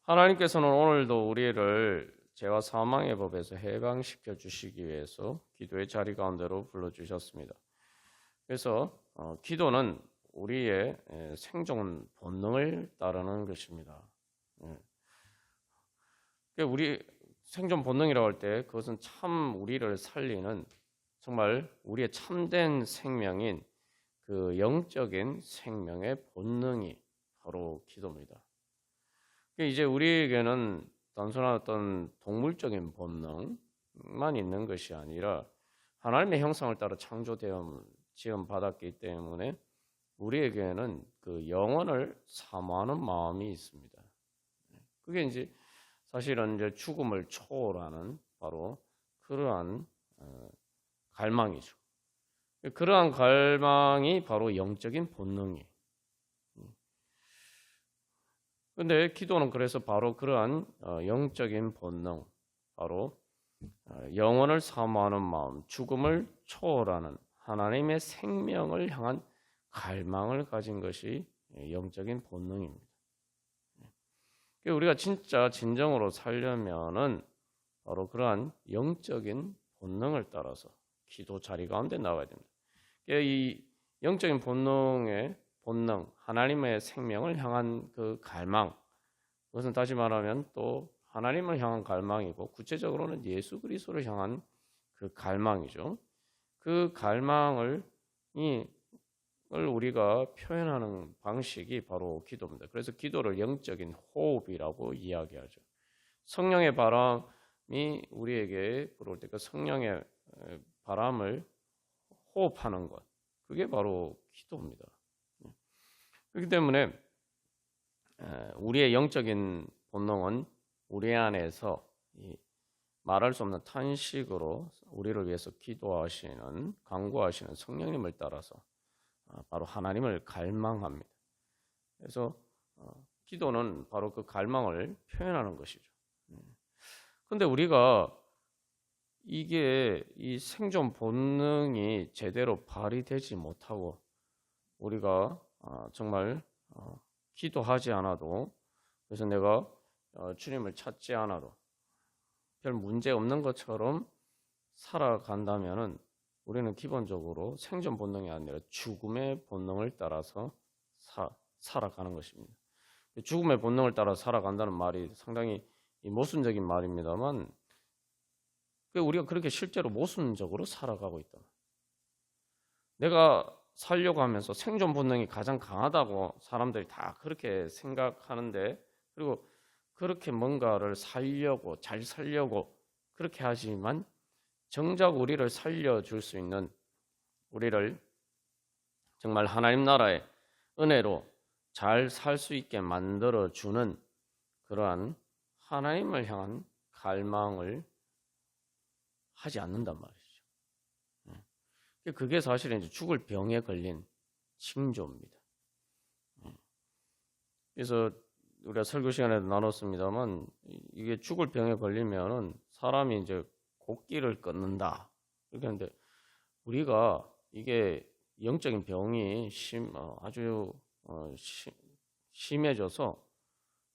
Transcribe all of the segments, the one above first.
하나님께서는 오늘도 우리를 죄와 사망의 법에서 해방시켜 주시기 위해서 기도의 자리 가운데로 불러주셨습니다. 그래서 기도는 우리의 생존 본능을 따르는 것입니다. 우리 생존 본능이라고 할 때 그것은 참 우리를 살리는 정말 우리의 참된 생명인 그 영적인 생명의 본능이 바로 기도입니다. 이제 우리에게는 단순한 어떤 동물적인 본능만 있는 것이 아니라 하나님의 형상을 따라 창조되어 지음 받았기 때문에 우리에게는 그 영혼을 사모하는 마음이 있습니다. 그게 이제 사실은 이제 죽음을 초월하는 바로 그러한 갈망이죠. 그러한 갈망이 바로 영적인 본능이에요. 근데 기도는 그래서 바로 그러한 영적인 본능, 바로 영혼을 사모하는 마음, 죽음을 초월하는 하나님의 생명을 향한 갈망을 가진 것이 영적인 본능입니다. 우리가 진짜 진정으로 살려면은 바로 그러한 영적인 본능을 따라서 기도 자리 가운데 나가야 됩니다. 이 영적인 본능, 하나님의 생명을 향한 그 갈망, 그것은 다시 말하면 또 하나님을 향한 갈망이고 구체적으로는 예수 그리스도를 향한 그 갈망이죠. 그 갈망을 우리가 표현하는 방식이 바로 기도입니다. 그래서 기도를 영적인 호흡이라고 이야기하죠. 성령의 바람이 우리에게 불어올 때 그 성령의 바람을 호흡하는 것, 그게 바로 기도입니다. 그렇기 때문에 우리의 영적인 본능은 우리 안에서 말할 수 없는 탄식으로 우리를 위해서 기도하시는, 간구하시는 성령님을 따라서 바로 하나님을 갈망합니다. 그래서 기도는 바로 그 갈망을 표현하는 것이죠. 그런데 우리가 이게 이 생존 본능이 제대로 발휘되지 못하고 우리가 정말 기도하지 않아도, 그래서 내가 주님을 찾지 않아도 별 문제 없는 것처럼 살아간다면은 우리는 기본적으로 생존 본능이 아니라 죽음의 본능을 따라서 살아가는 것입니다. 죽음의 본능을 따라 살아간다는 말이 상당히 모순적인 말입니다만 우리가 그렇게 실제로 모순적으로 살아가고 있다. 내가 살려고 하면서 생존 본능이 가장 강하다고 사람들이 다 그렇게 생각하는데, 그리고 그렇게 뭔가를 잘 살려고 그렇게 하지만 정작 우리를 살려줄 수 있는, 우리를 정말 하나님 나라의 은혜로 잘 살 수 있게 만들어주는 그러한 하나님을 향한 갈망을 하지 않는단 말이죠. 그게 사실은 이제 죽을 병에 걸린 징조입니다. 그래서 우리가 설교 시간에도 나눴습니다만 이게 죽을 병에 걸리면은 사람이 이제 곡기를 끊는다 이렇게 하는데, 우리가 이게 영적인 병이 아주 심해져서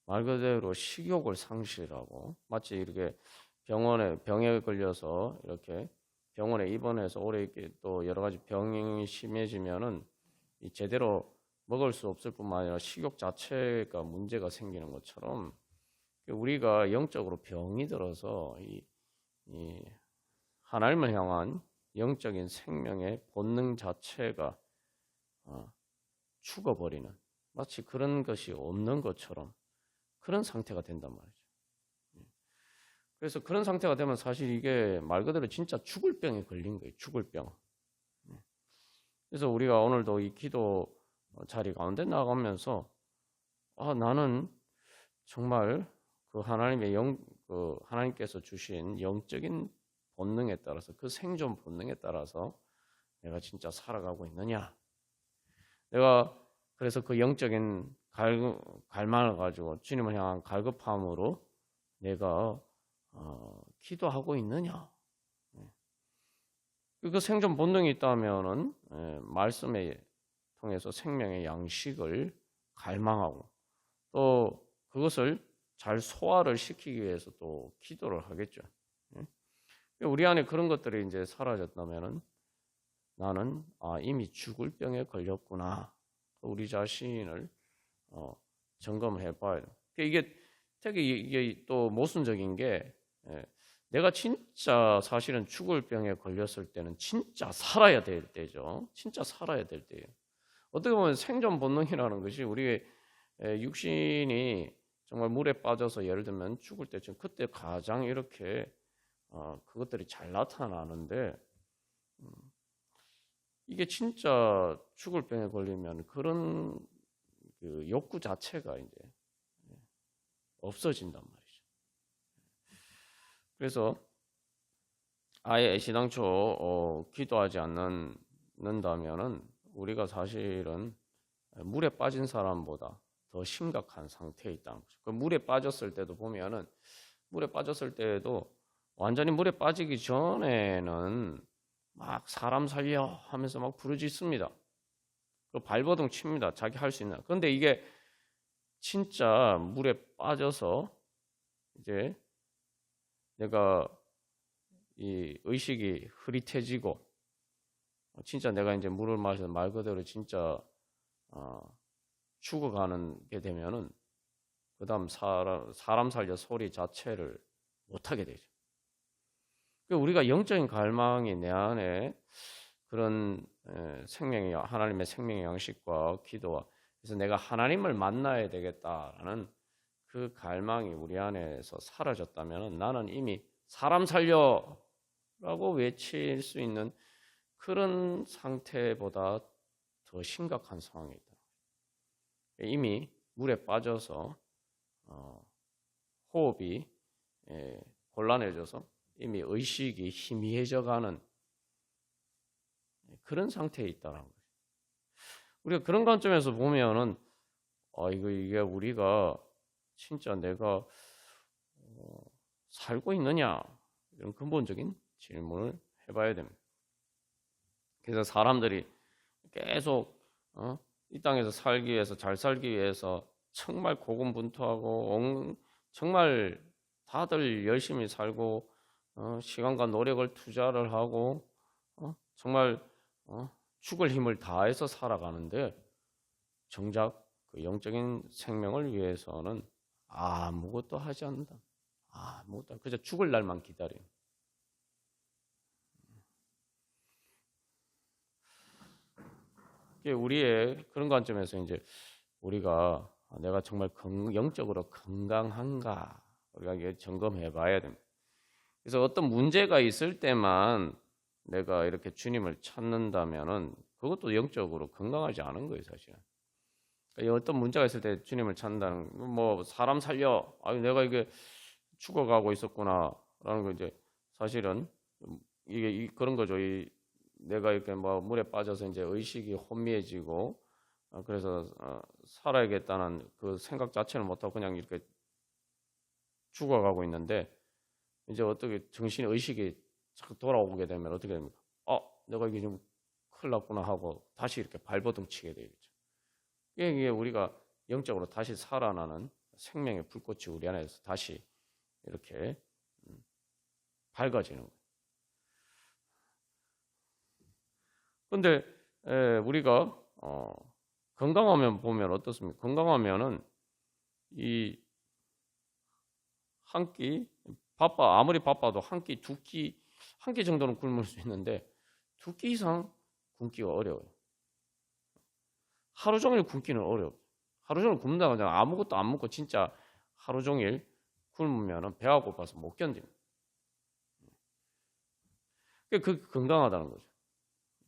말 그대로 식욕을 상실하고, 마치 이렇게 병에 걸려서 이렇게 병원에 입원해서 오래 있게 또 여러 가지 병이 심해지면은 제대로 먹을 수 없을 뿐만 아니라 식욕 자체가 문제가 생기는 것처럼 우리가 영적으로 병이 들어서 이 하나님을 향한 영적인 생명의 본능 자체가 죽어버리는, 마치 그런 것이 없는 것처럼 그런 상태가 된단 말이죠. 그래서 그런 상태가 되면 사실 이게 말 그대로 진짜 죽을 병에 걸린 거예요. 죽을 병. 그래서 우리가 오늘도 이 기도 자리 가운데 나가면서 나는 정말 그 하나님께서 주신 영적인 본능에 따라서, 그 생존 본능에 따라서 내가 진짜 살아가고 있느냐. 내가 그래서 그 영적인 갈망을 가지고 주님을 향한 갈급함으로 내가 기도하고 있느냐. 그 생존 본능이 있다면은 말씀에 통해서 생명의 양식을 갈망하고 또 그것을 잘 소화를 시키기 위해서 또 기도를 하겠죠. 우리 안에 그런 것들이 이제 사라졌다면은 나는 이미 죽을 병에 걸렸구나. 우리 자신을 점검해 봐야 돼. 이게 되게 이게 또 모순적인 게 내가 진짜 사실은 죽을 병에 걸렸을 때는 진짜 살아야 될 때죠. 진짜 살아야 될 때예요. 어떻게 보면 생존 본능이라는 것이 우리의 육신이 정말 물에 빠져서 예를 들면 죽을 때쯤 그때 가장 이렇게 그것들이 잘 나타나는데 이게 진짜 죽을 병에 걸리면 그런 그 욕구 자체가 이제 없어진단 말이죠. 그래서 아예 애시당초 기도하지 않는다면은 우리가 사실은 물에 빠진 사람보다 더 심각한 상태에 있다는 거죠. 그 물에 빠졌을 때도 보면은 물에 빠졌을 때에도 완전히 물에 빠지기 전에는 막 사람 살려 하면서 막 부르짖습니다. 그 발버둥 칩니다. 자기 할 수 있나. 그런데 이게 진짜 물에 빠져서 이제 내가 이 의식이 흐릿해지고 진짜 내가 이제 물을 마셔서 말 그대로 진짜 죽어가는 게 되면은 그다음 사람 살려 소리 자체를 못 하게 되죠. 우리가 영적인 갈망이 내 안에 그런 하나님의 생명의 양식과 기도와 그래서 내가 하나님을 만나야 되겠다라는 그 갈망이 우리 안에서 사라졌다면 나는 이미 사람 살려라고 외칠 수 있는 그런 상태보다 더 심각한 상황에 있다. 이미 물에 빠져서 호흡이 곤란해져서 이미 의식이 희미해져가는 그런 상태에 있다는 거죠. 우리가 그런 관점에서 보면은 이게 우리가 진짜 내가 살고 있느냐 이런 근본적인 질문을 해봐야 됩니다. 그래서 사람들이 계속 이 땅에서 살기 위해서 잘 살기 위해서 정말 고군분투하고 정말 다들 열심히 살고 시간과 노력을 투자를 하고 정말 죽을 힘을 다해서 살아가는데 정작 그 영적인 생명을 위해서는 아무것도 하지 않는다. 아무것도 그저 죽을 날만 기다려. 우리의 그런 관점에서 이제 우리가 내가 정말 영적으로 건강한가 우리가 이게 점검해 봐야 됩니다. 그래서 어떤 문제가 있을 때만 내가 이렇게 주님을 찾는다면은 그것도 영적으로 건강하지 않은 거예요, 사실은. 그러니까 어떤 문제가 있을 때 주님을 찾는다는 뭐 사람 살려, 내가 이게 죽어가고 있었구나라는 거 이제 사실은 이게 그런 거죠. 내가 이렇게 뭐 물에 빠져서 이제 의식이 혼미해지고 그래서 살아야겠다는 그 생각 자체를 못하고 그냥 이렇게 죽어가고 있는데 이제 어떻게 정신 의식이 자꾸 돌아오게 되면 어떻게 됩니까? 내가 이게 좀 큰일 났구나 하고 다시 이렇게 발버둥 치게 되겠죠. 이게 우리가 영적으로 다시 살아나는 생명의 불꽃이 우리 안에서 다시 이렇게 밝아지는 거예요. 그런데 우리가 건강하면 보면 어떻습니까? 건강하면은 이 한 끼 아무리 바빠도 한 끼, 두 끼, 한 끼 정도는 굶을 수 있는데 두 끼 이상 굶기가 어려워요. 하루 종일 굶기는 어려워요. 하루 종일 굶다가 그냥 아무것도 안 먹고 진짜 하루 종일 굶으면 배가 고파서 못 견딥니다. 그게 건강하다는 거죠.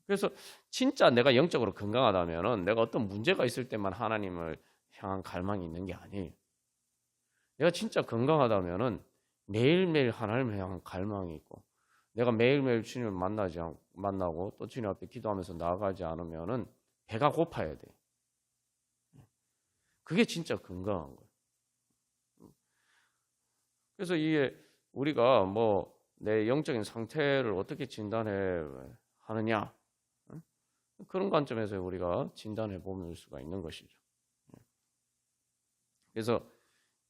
그래서 진짜 내가 영적으로 건강하다면은 내가 어떤 문제가 있을 때만 하나님을 향한 갈망이 있는 게 아니에요. 내가 진짜 건강하다면은 매일매일 하나님을 향한 갈망이 있고 내가 매일매일 주님을 만나고 또 주님 앞에 기도하면서 나아가지 않으면은 배가 고파야 돼. 그게 진짜 건강한 거예요. 그래서 이게 우리가 뭐 내 영적인 상태를 어떻게 진단해 하느냐 그런 관점에서 우리가 진단해 보는 수가 있는 것이죠. 그래서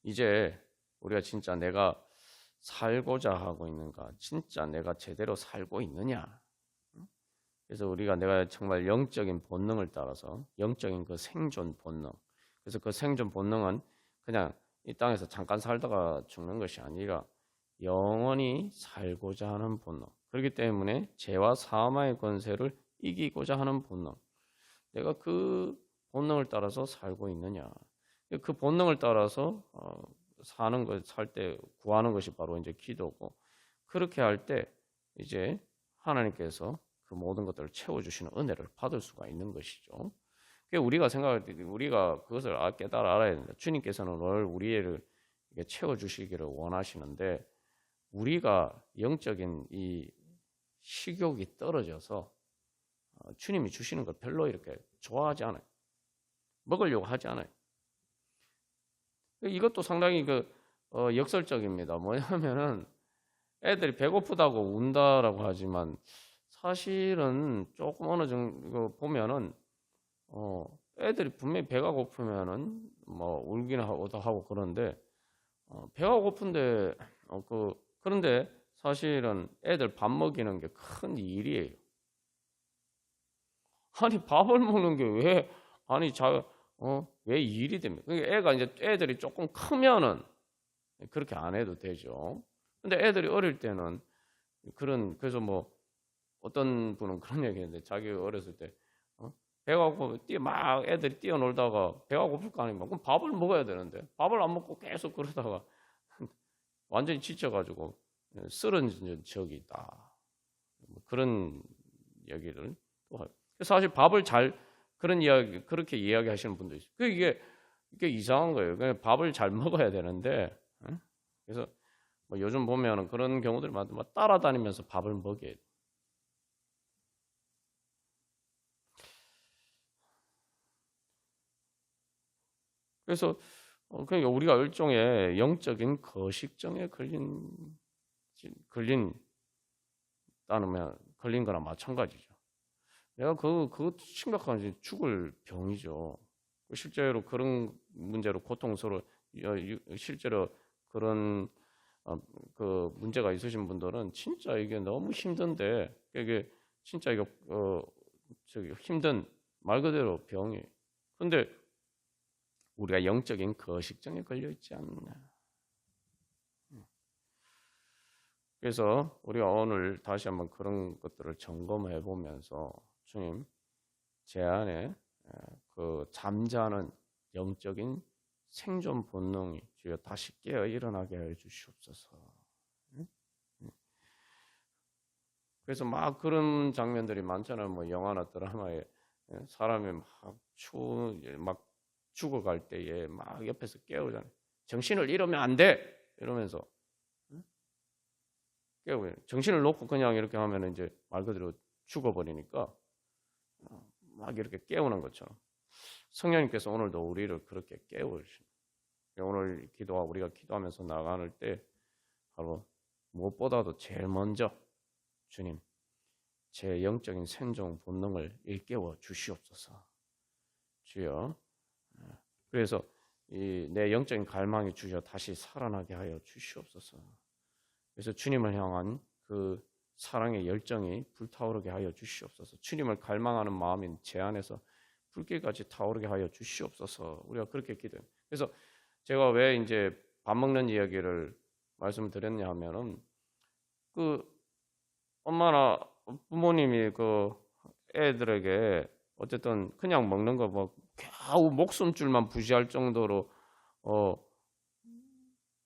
이제 우리가 진짜 내가 살고자 하고 있는가? 진짜 내가 제대로 살고 있느냐? 그래서 내가 정말 영적인 본능을 따라서 영적인 그 생존 본능. 그래서 그 생존 본능은 그냥 이 땅에서 잠깐 살다가 죽는 것이 아니라 영원히 살고자 하는 본능. 그렇기 때문에 죄와 사망의 권세를 이기고자 하는 본능. 내가 그 본능을 따라서 살고 있느냐? 그 본능을 따라서 사는 것, 살 때 구하는 것이 바로 이제 기도고, 그렇게 할 때 이제 하나님께서 그 모든 것들을 채워주시는 은혜를 받을 수가 있는 것이죠. 우리가 생각할 때 우리가 그것을 깨달아 알아야 된다. 주님께서는 오늘 우리를 채워주시기를 원하시는데 우리가 영적인 이 식욕이 떨어져서 주님이 주시는 걸 별로 이렇게 좋아하지 않아요. 먹으려고 하지 않아요. 이것도 상당히 역설적입니다. 뭐냐면은 애들이 배고프다고 운다라고 하지만 사실은 조금 어느 정도 보면은 애들이 분명히 배가 고프면은 뭐 울기나 하고 그런데 배가 고픈데 그런데 사실은 애들 밥 먹이는 게 큰 일이에요. 아니 밥을 먹는 게 왜 일이 됩니까? 그러니까 애들이 조금 크면은 그렇게 안 해도 되죠. 근데 애들이 어릴 때는 그래서 뭐 어떤 분은 그런 얘기했는데 자기 어렸을 때 배가 고프면 막 애들이 뛰어놀다가 배가 고플 거 아닙니까? 그럼 밥을 먹어야 되는데 밥을 안 먹고 계속 그러다가 완전히 지쳐가지고 쓰러진 적이 있다. 뭐 그런 얘기를 또 하요. 사실 밥을 그렇게 이야기하시는 분도 있어요. 이게 이상한 거예요. 그냥 밥을 잘 먹어야 되는데 그래서 뭐 요즘 보면은 그런 경우들이 많은데 따라다니면서 밥을 먹여야 돼. 그래서 그러니까 우리가 일종의 영적인 거식증에 걸린 거나 마찬가지죠. 내가 그것도 심각한 죽을 병이죠. 실제로 그런 문제로 고통스러워 실제로 그런 그 문제가 있으신 분들은 진짜 이게 너무 힘든데 이게 진짜 힘든 말 그대로 병이에요. 근데 우리가 영적인 거식증에 걸려 있지 않나. 그래서 우리가 오늘 다시 한번 그런 것들을 점검해 보면서 주님, 제 안에 그 잠자는 영적인 생존 본능이 주여 다시 깨어 일어나게 해 주시옵소서. 그래서 막 그런 장면들이 많잖아요. 뭐 영화나 드라마에 사람이 막 죽어갈 때에 막 옆에서 깨우잖아요. 정신을 잃으면 안 돼! 이러면서 깨우고 정신을 놓고 그냥 이렇게 하면 이제 말 그대로 죽어버리니까 막 이렇게 깨우는 것처럼 성령님께서 오늘도 우리를 그렇게 깨우시는 오늘 우리가 기도하면서 나가는 때 바로 무엇보다도 제일 먼저 주님 제 영적인 생존 본능을 일깨워 주시옵소서. 주여 그래서 내 영적인 갈망이 주여 다시 살아나게 하여 주시옵소서. 그래서 주님을 향한 그 사랑의 열정이 불타오르게 하여 주시옵소서. 주님을 갈망하는 마음이 제 안에서 불길같이 타오르게 하여 주시옵소서. 우리가 그렇게 기도해요. 그래서 제가 왜 이제 밥 먹는 이야기를 말씀드렸냐 하면은 엄마나 부모님이 애들에게 어쨌든 그냥 먹는 거 뭐 겨우 목숨줄만 부지할 정도로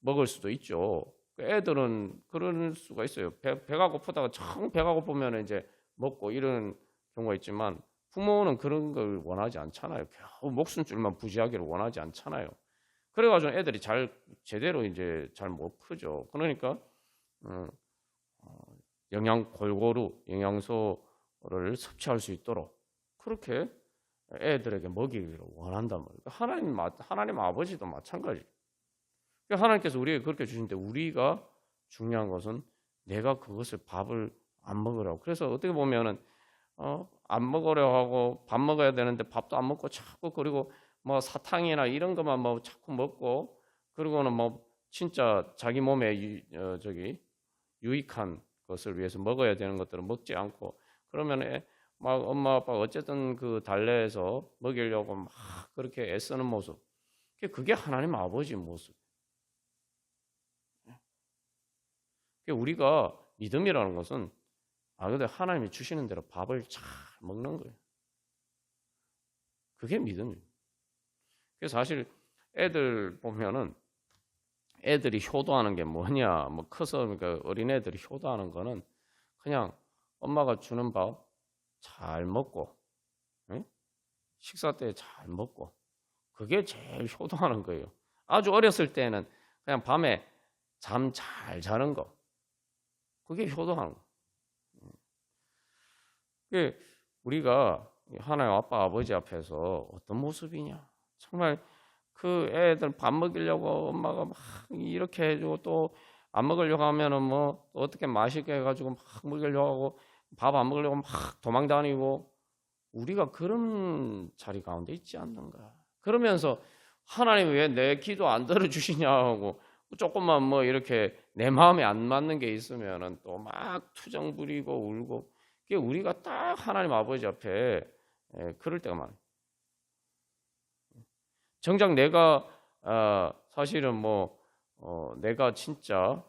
먹을 수도 있죠. 애들은 그럴 수가 있어요. 배가 고프다가 청 배가 고프면 이제 먹고 이런 경우가 있지만 부모는 그런 걸 원하지 않잖아요. 겨우 목숨줄만 부지하기를 원하지 않잖아요. 그래가지고 애들이 제대로 이제 잘 못 크죠. 그러니까 골고루 영양소를 섭취할 수 있도록 그렇게 애들에게 먹이기를 원한단 말이에요. 하나님 아버지도 마찬가지예요. 하나님께서 우리에게 그렇게 주시는데 우리가 중요한 것은 내가 밥을 안 먹으라고. 그래서 어떻게 보면은 안 먹으려고 하고 밥 먹어야 되는데 밥도 안 먹고 자꾸 그리고 뭐 사탕이나 이런 것만 뭐 자꾸 먹고 그리고는 뭐 진짜 자기 몸에 유익한 것을 위해서 먹어야 되는 것들은 먹지 않고, 그러면 막 엄마 아빠가 어쨌든 그 달래서 먹이려고 막 그렇게 애쓰는 모습, 그게 하나님 아버지 모습. 우리가 믿음이라는 것은 근데 하나님이 주시는 대로 밥을 잘 먹는 거예요. 그게 믿음이에요. 그래서 사실 애들 보면은 애들이 효도하는 게 뭐냐, 뭐 커서 그러니까 어린애들이 효도하는 거는 그냥 엄마가 주는 밥 잘 먹고, 응? 식사 때 잘 먹고, 그게 제일 효도하는 거예요. 아주 어렸을 때는 그냥 밤에 잠 잘 자는 거, 그게 효도하는 거. 그게 우리가 하나님 아빠 아버지 앞에서 어떤 모습이냐, 정말 그 애들 밥 먹이려고 엄마가 막 이렇게 해주고 또 안 먹으려고 하면은 뭐 어떻게 맛있게 해가지고 막 먹이려고 하고 밥 안 먹으려고 막 도망다니고, 우리가 그런 자리 가운데 있지 않는가. 그러면서 하나님 왜 내 기도 안 들어주시냐고 조금만 뭐 이렇게 내 마음에 안 맞는 게 있으면은 또 막 투정 부리고 울고, 그게 우리가 딱 하나님 아버지 앞에 그럴 때가 많아요. 정작 내가 사실은 뭐 내가 진짜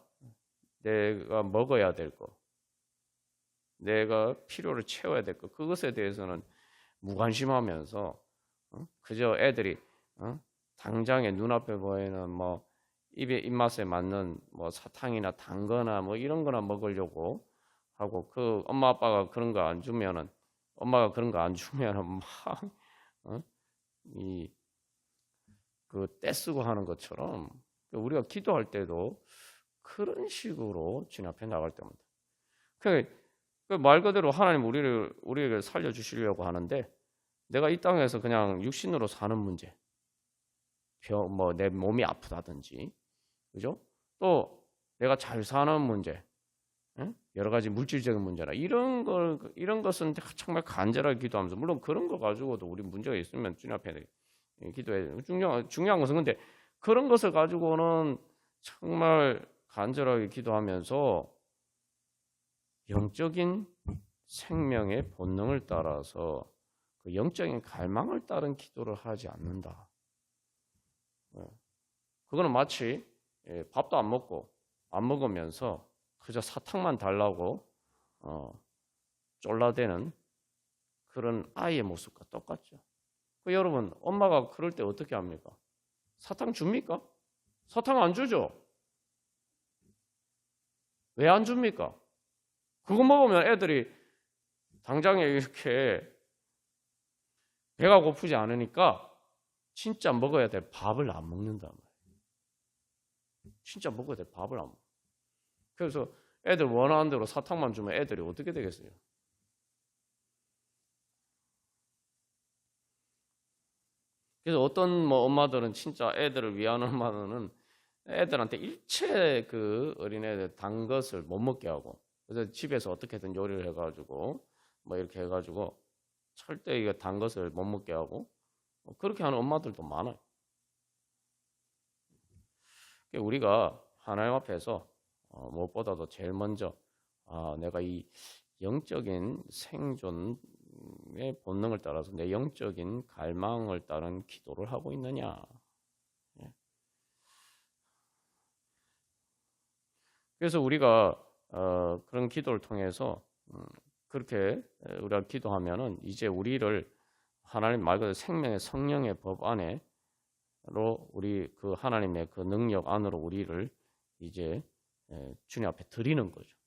내가 먹어야 될 거, 내가 필요를 채워야 될 거, 그것에 대해서는 무관심하면서 그저 애들이 당장에 눈앞에 보이는 뭐 입맛에 맞는 뭐 사탕이나 단 거나 뭐 이런 거나 먹으려고 하고, 그 엄마 아빠가 그런 거 안 주면은, 엄마가 그런 거 안 주면은 막 그 떼쓰고 하는 것처럼 우리가 기도할 때도 그런 식으로 주님 앞에 나갈 때마다 그 말 그대로 하나님 우리를 살려주시려고 하는데, 내가 이 땅에서 그냥 육신으로 사는 문제, 뭐 내 몸이 아프다든지, 그죠? 또 내가 잘 사는 문제, 여러 가지 물질적인 문제나 이런 것은 정말 간절하게 기도하면서, 물론 그런 거 가지고도 우리 문제가 있으면 주님 앞에 기도해야 돼요. 중요한 것은, 근데 그런 것을 가지고는 정말 간절하게 기도하면서 영적인 생명의 본능을 따라서 그 영적인 갈망을 따른 기도를 하지 않는다. 그거는 마치 밥도 안 먹으면서 그저 사탕만 달라고 쫄라대는 그런 아이의 모습과 똑같죠. 여러분, 엄마가 그럴 때 어떻게 합니까? 사탕 줍니까? 사탕 안 주죠? 왜 안 줍니까? 그거 먹으면 애들이 당장에 이렇게 배가 고프지 않으니까 진짜 먹어야 될 밥을 안 먹는단 말이에요. 진짜 먹어야 될 밥을 안 먹어. 그래서 애들 원하는 대로 사탕만 주면 애들이 어떻게 되겠어요? 그래서 어떤 뭐 엄마들은, 진짜 애들을 위하는 엄마들은 애들한테 일체 그 어린애들 단 것을 못 먹게 하고, 그래서 집에서 어떻게든 요리를 해가지고 뭐 이렇게 해가지고 절대 이거 단 것을 못 먹게 하고, 그렇게 하는 엄마들도 많아요. 우리가 하나님 앞에서 무엇보다도 제일 먼저 내가 이 영적인 생존의 본능을 따라서 내 영적인 갈망을 따른 기도를 하고 있느냐. 그래서 우리가 그런 기도를 통해서 그렇게 우리가 기도하면은 이제 우리를 하나님 말 그대로 생명의 성령의 법 안에로, 우리 그 하나님의 그 능력 안으로 우리를 이제 주님 앞에 드리는 거죠.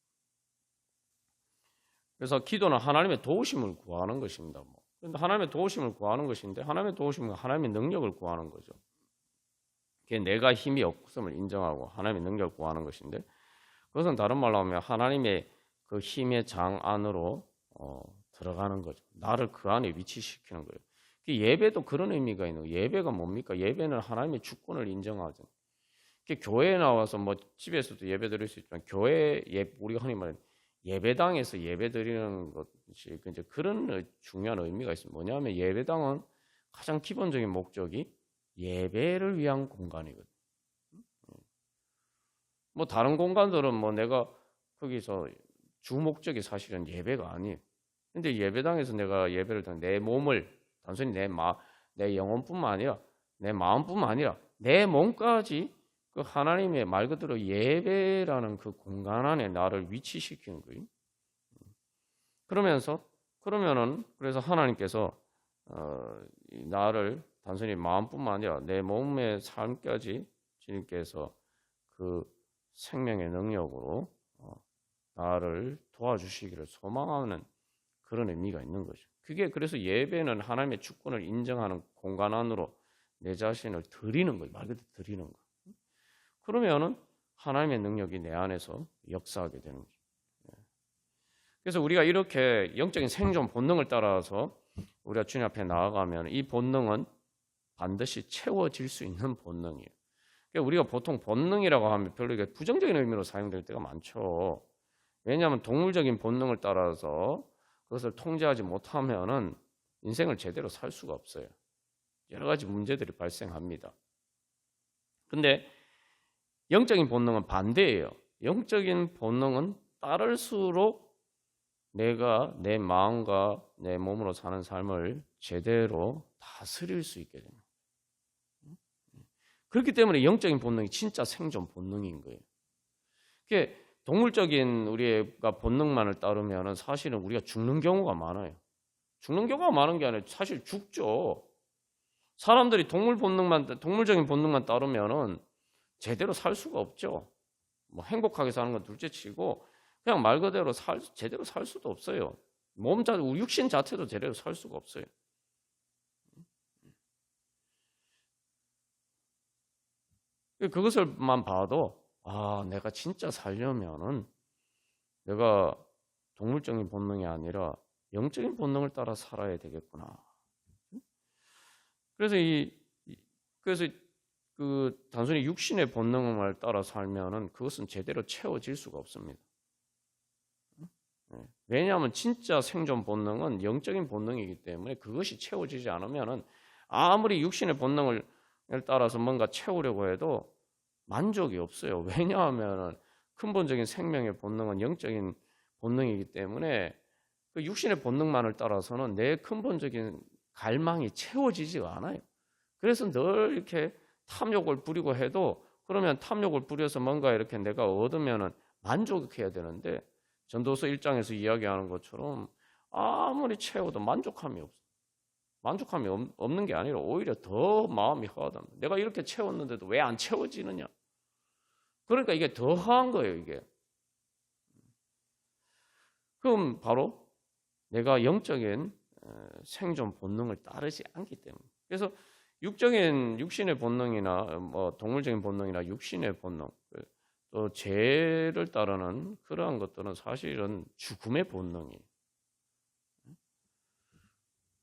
그래서 기도는 하나님의 도우심을 구하는 것입니다. 그런데 하나님의 도우심을 구하는 것인데, 하나님의 도우심은 하나님의 능력을 구하는 거죠. 그게 내가 힘이 없음을 인정하고 하나님의 능력을 구하는 것인데, 그것은 다른 말로 하면 하나님의 그 힘의 장 안으로 들어가는 거죠. 나를 그 안에 위치시키는 거예요. 예배도 그런 의미가 있는 거예요. 예배가 뭡니까? 예배는 하나님의 주권을 인정하죠. 교회에 나와서 뭐 집에서도 예배 드릴 수 있지만, 우리가 흔히 말하는 예배당에서 예배 드리는 것이 이제 그런 중요한 의미가 있습니다. 뭐냐면 예배당은 가장 기본적인 목적이 예배를 위한 공간이거든요. 뭐 다른 공간들은 뭐 내가 거기서 주 목적이 사실은 예배가 아니에요. 근데 예배당에서 내가 예배를 드는 내 몸을 단순히 내 영혼뿐만 아니라 내 마음뿐만 아니라 내 몸까지 그 하나님의 말 그대로 예배라는 그 공간 안에 나를 위치시키는 거예요. 그래서 하나님께서 나를 단순히 마음뿐만 아니라 내 몸의 삶까지 주님께서 그 생명의 능력으로 나를 도와주시기를 소망하는 그런 의미가 있는 거죠. 그게 그래서 예배는 하나님의 주권을 인정하는 공간 안으로 내 자신을 드리는 거예요. 말 그대로 드리는 거. 그러면은 하나님의 능력이 내 안에서 역사하게 되는 거죠. 그래서 우리가 이렇게 영적인 생존 본능을 따라서 우리가 주님 앞에 나아가면 이 본능은 반드시 채워질 수 있는 본능이에요. 그러니까 우리가 보통 본능이라고 하면 별로 이게 부정적인 의미로 사용될 때가 많죠. 왜냐하면 동물적인 본능을 따라서 그것을 통제하지 못하면은 인생을 제대로 살 수가 없어요. 여러 가지 문제들이 발생합니다. 근데 영적인 본능은 반대예요. 영적인 본능은 따를수록 내가 내 마음과 내 몸으로 사는 삶을 제대로 다스릴 수 있게 됩니다. 그렇기 때문에 영적인 본능이 진짜 생존 본능인 거예요. 그게 동물적인 우리가 본능만을 따르면 사실은 우리가 죽는 경우가 많아요. 죽는 경우가 많은 게 아니라 사실 죽죠. 사람들이 동물적인 본능만 따르면은 제대로 살 수가 없죠. 뭐 행복하게 사는 건 둘째치고 그냥 말 그대로 제대로 살 수도 없어요. 우리 육신 자체도 제대로 살 수가 없어요. 그것을만 봐도 내가 진짜 살려면은 내가 동물적인 본능이 아니라 영적인 본능을 따라 살아야 되겠구나. 그래서 그 단순히 육신의 본능을 따라 살면은 그것은 제대로 채워질 수가 없습니다. 왜냐하면 진짜 생존 본능은 영적인 본능이기 때문에 그것이 채워지지 않으면은 아무리 육신의 본능을 따라서 뭔가 채우려고 해도 만족이 없어요. 왜냐하면 근본적인 생명의 본능은 영적인 본능이기 때문에 그 육신의 본능만을 따라서는 내 근본적인 갈망이 채워지지가 않아요. 그래서 늘 이렇게 탐욕을 부리고 해도 그러면 탐욕을 부려서 뭔가 이렇게 내가 얻으면은 만족해야 되는데 전도서 1장에서 이야기하는 것처럼 아무리 채워도 만족함이 없어. 만족함이 없는 게 아니라 오히려 더 마음이 허하답니다. 내가 이렇게 채웠는데도 왜 안 채워지느냐? 그러니까 이게 더 허한 거예요, 이게. 그럼 바로 내가 영적인 생존 본능을 따르지 않기 때문에. 그래서 육신의 본능이나 뭐 동물적인 본능이나 육신의 본능, 또 죄를 따르는 그러한 것들은 사실은 죽음의 본능이에요.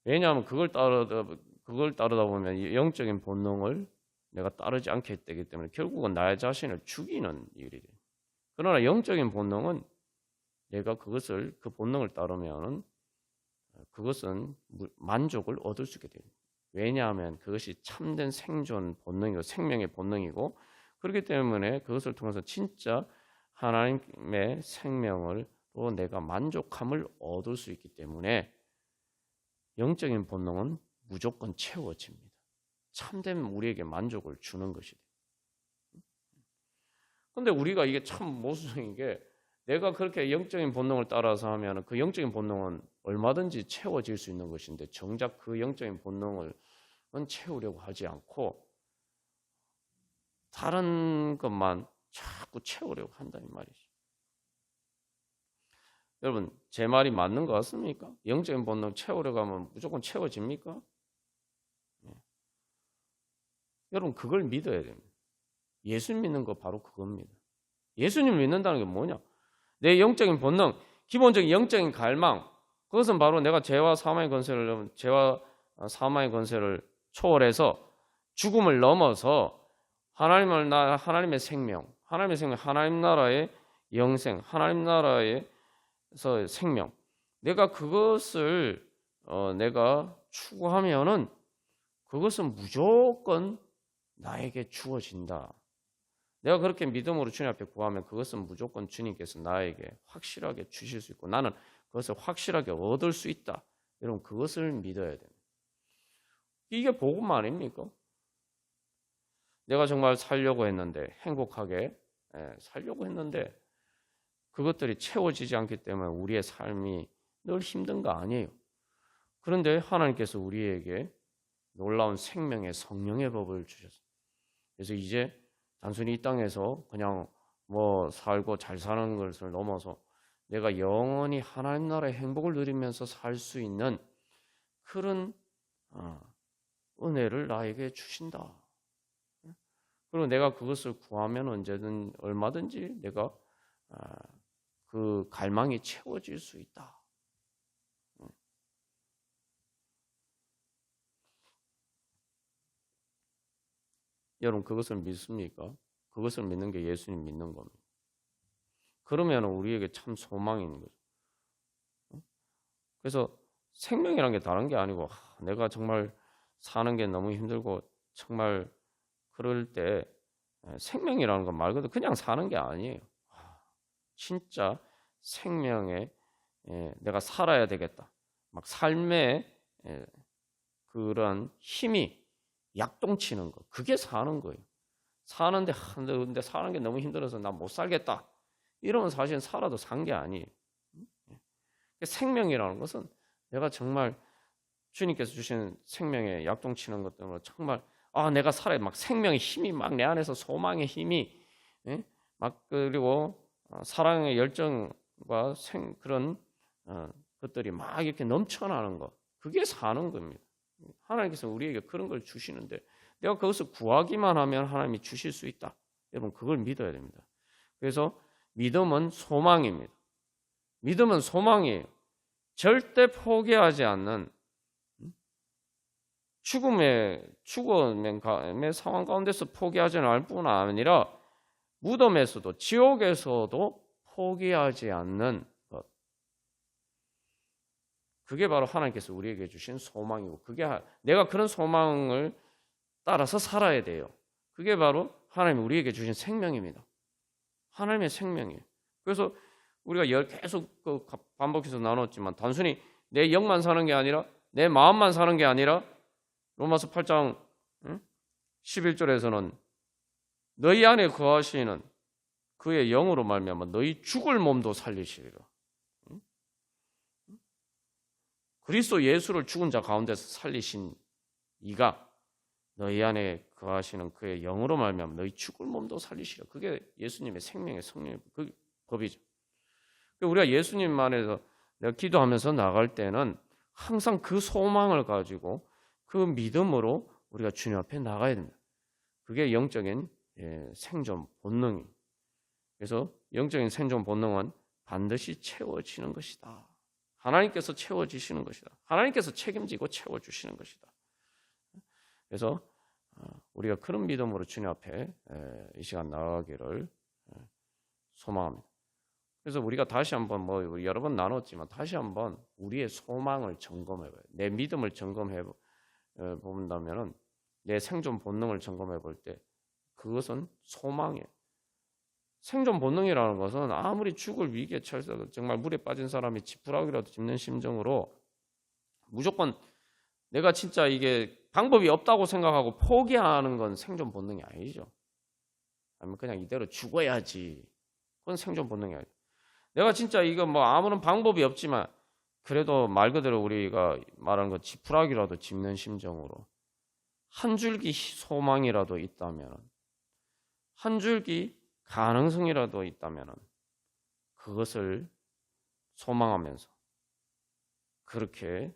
왜냐하면 그걸 따르다 보면 영적인 본능을 내가 따르지 않게 되기 때문에 결국은 나의 자신을 죽이는 일이 돼요. 그러나 영적인 본능은 내가 그 본능을 따르면 그것은 만족을 얻을 수 있게 돼요. 왜냐하면 그것이 참된 생존 본능이고 생명의 본능이고 그렇기 때문에 그것을 통해서 진짜 하나님의 생명으로 내가 만족함을 얻을 수 있기 때문에 영적인 본능은 무조건 채워집니다. 참된 우리에게 만족을 주는 것이 돼요. 그런데 우리가 이게 참 모순인 게 내가 그렇게 영적인 본능을 따라서 하면 그 영적인 본능은 얼마든지 채워질 수 있는 것인데 정작 그 영적인 본능을 채우려고 하지 않고 다른 것만 자꾸 채우려고 한다는 말이죠. 여러분 제 말이 맞는 것 같습니까? 영적인 본능 채우려고 하면 무조건 채워집니까? 네. 여러분 그걸 믿어야 됩니다. 예수 믿는 거 바로 그겁니다. 예수님 믿는다는 게 뭐냐? 내 영적인 본능, 기본적인 영적인 갈망, 그것은 바로 내가 죄와 사망의 권세를 초월해서 죽음을 넘어서 하나님의 생명, 하나님 나라의 영생, 하나님 나라에서 생명. 내가 그것을 내가 추구하면은 그것은 무조건 나에게 주어진다. 내가 그렇게 믿음으로 주님 앞에 구하면 그것은 무조건 주님께서 나에게 확실하게 주실 수 있고 나는 그것을 확실하게 얻을 수 있다. 여러분 그것을 믿어야 됩니다. 이게 복음 아닙니까? 내가 정말 살려고 했는데 행복하게 살려고 했는데 그것들이 채워지지 않기 때문에 우리의 삶이 늘 힘든 거 아니에요. 그런데 하나님께서 우리에게 놀라운 생명의 성령의 법을 주셨어요. 그래서 이제 단순히 이 땅에서 그냥 뭐 살고 잘 사는 것을 넘어서 내가 영원히 하나님 나라의 행복을 누리면서 살 수 있는 그런 은혜를 나에게 주신다. 그리고 내가 그것을 구하면 언제든 얼마든지 내가 그 갈망이 채워질 수 있다. 여러분 그것을 믿습니까? 그것을 믿는 게 예수님 믿는 겁니다. 그러면 우리에게 참 소망이 있는 거죠. 그래서 생명이라는 게 다른 게 아니고 내가 정말 사는 게 너무 힘들고 정말 그럴 때 생명이라는 건 말 그대로 그냥 사는 게 아니에요. 진짜 생명에 내가 살아야 되겠다. 막 삶의 그런 힘이 약동치는 거. 그게 사는 거예요. 사는데 근데 사는 게 너무 힘들어서 나 못 살겠다. 이러면 사실은 살아도 산 게 아니에요. 생명이라는 것은 내가 정말 주님께서 주신 생명에 약동치는 것 때문에 정말 내가 살아야 막 생명의 힘이 막 내 안에서 소망의 힘이 막 그리고 사랑의 열정과 그런 것들이 막 이렇게 넘쳐나는 것. 그게 사는 겁니다. 하나님께서 우리에게 그런 걸 주시는데 내가 그것을 구하기만 하면 하나님이 주실 수 있다. 여러분 그걸 믿어야 됩니다. 그래서 믿음은 소망입니다. 믿음은 소망이에요. 절대 포기하지 않는 죽음의 상황 가운데서 포기하지 않을 뿐 아니라 무덤에서도 지옥에서도 포기하지 않는 것. 그게 바로 하나님께서 우리에게 주신 소망이고 그게 내가 그런 소망을 따라서 살아야 돼요. 그게 바로 하나님이 우리에게 주신 생명입니다. 하나님의 생명이에요. 그래서 우리가 계속 반복해서 나눴지만 단순히 내 영만 사는 게 아니라 내 마음만 사는 게 아니라 로마서 8장 11절에서는 너희 안에 거하시는 그의 영으로 말미암아 너희 죽을 몸도 살리시리라. 그리스도 예수를 죽은 자 가운데서 살리신 이가 너희 안에 거하시는 그의 영으로 말미암아 너희 죽을 몸도 살리시리라. 그게 예수님의 생명의 성령의 그 법이죠. 우리가 예수님 안에서 내가 기도하면서 나갈 때는 항상 그 소망을 가지고 그 믿음으로 우리가 주님 앞에 나가야 됩니다. 그게 영적인 생존 본능입니다. 그래서 영적인 생존 본능은 반드시 채워지는 것이다. 하나님께서 채워주시는 것이다. 하나님께서 책임지고 채워주시는 것이다. 그래서 우리가 그런 믿음으로 주님 앞에 이 시간 나가기를 소망합니다. 그래서 우리가 다시 한번 우리 여러 번 나눴지만 다시 한번 우리의 소망을 점검해봐요. 내 믿음을 점검해 본다면은 내 생존 본능을 점검해 볼 때 그것은 소망이에요. 생존 본능이라는 것은 아무리 죽을 위기에 처해서 정말 물에 빠진 사람이 지푸라기라도 짚는 심정으로 무조건 내가 진짜 이게 방법이 없다고 생각하고 포기하는 건 생존 본능이 아니죠. 아니면 그냥 이대로 죽어야지. 그건 생존 본능이 아니죠. 내가 진짜 이거 아무런 방법이 없지만 그래도 말 그대로 우리가 말하는 거 지푸라기라도 짚는 심정으로 한 줄기 소망이라도 있다면 한 줄기 가능성이라도 있다면 그것을 소망하면서 그렇게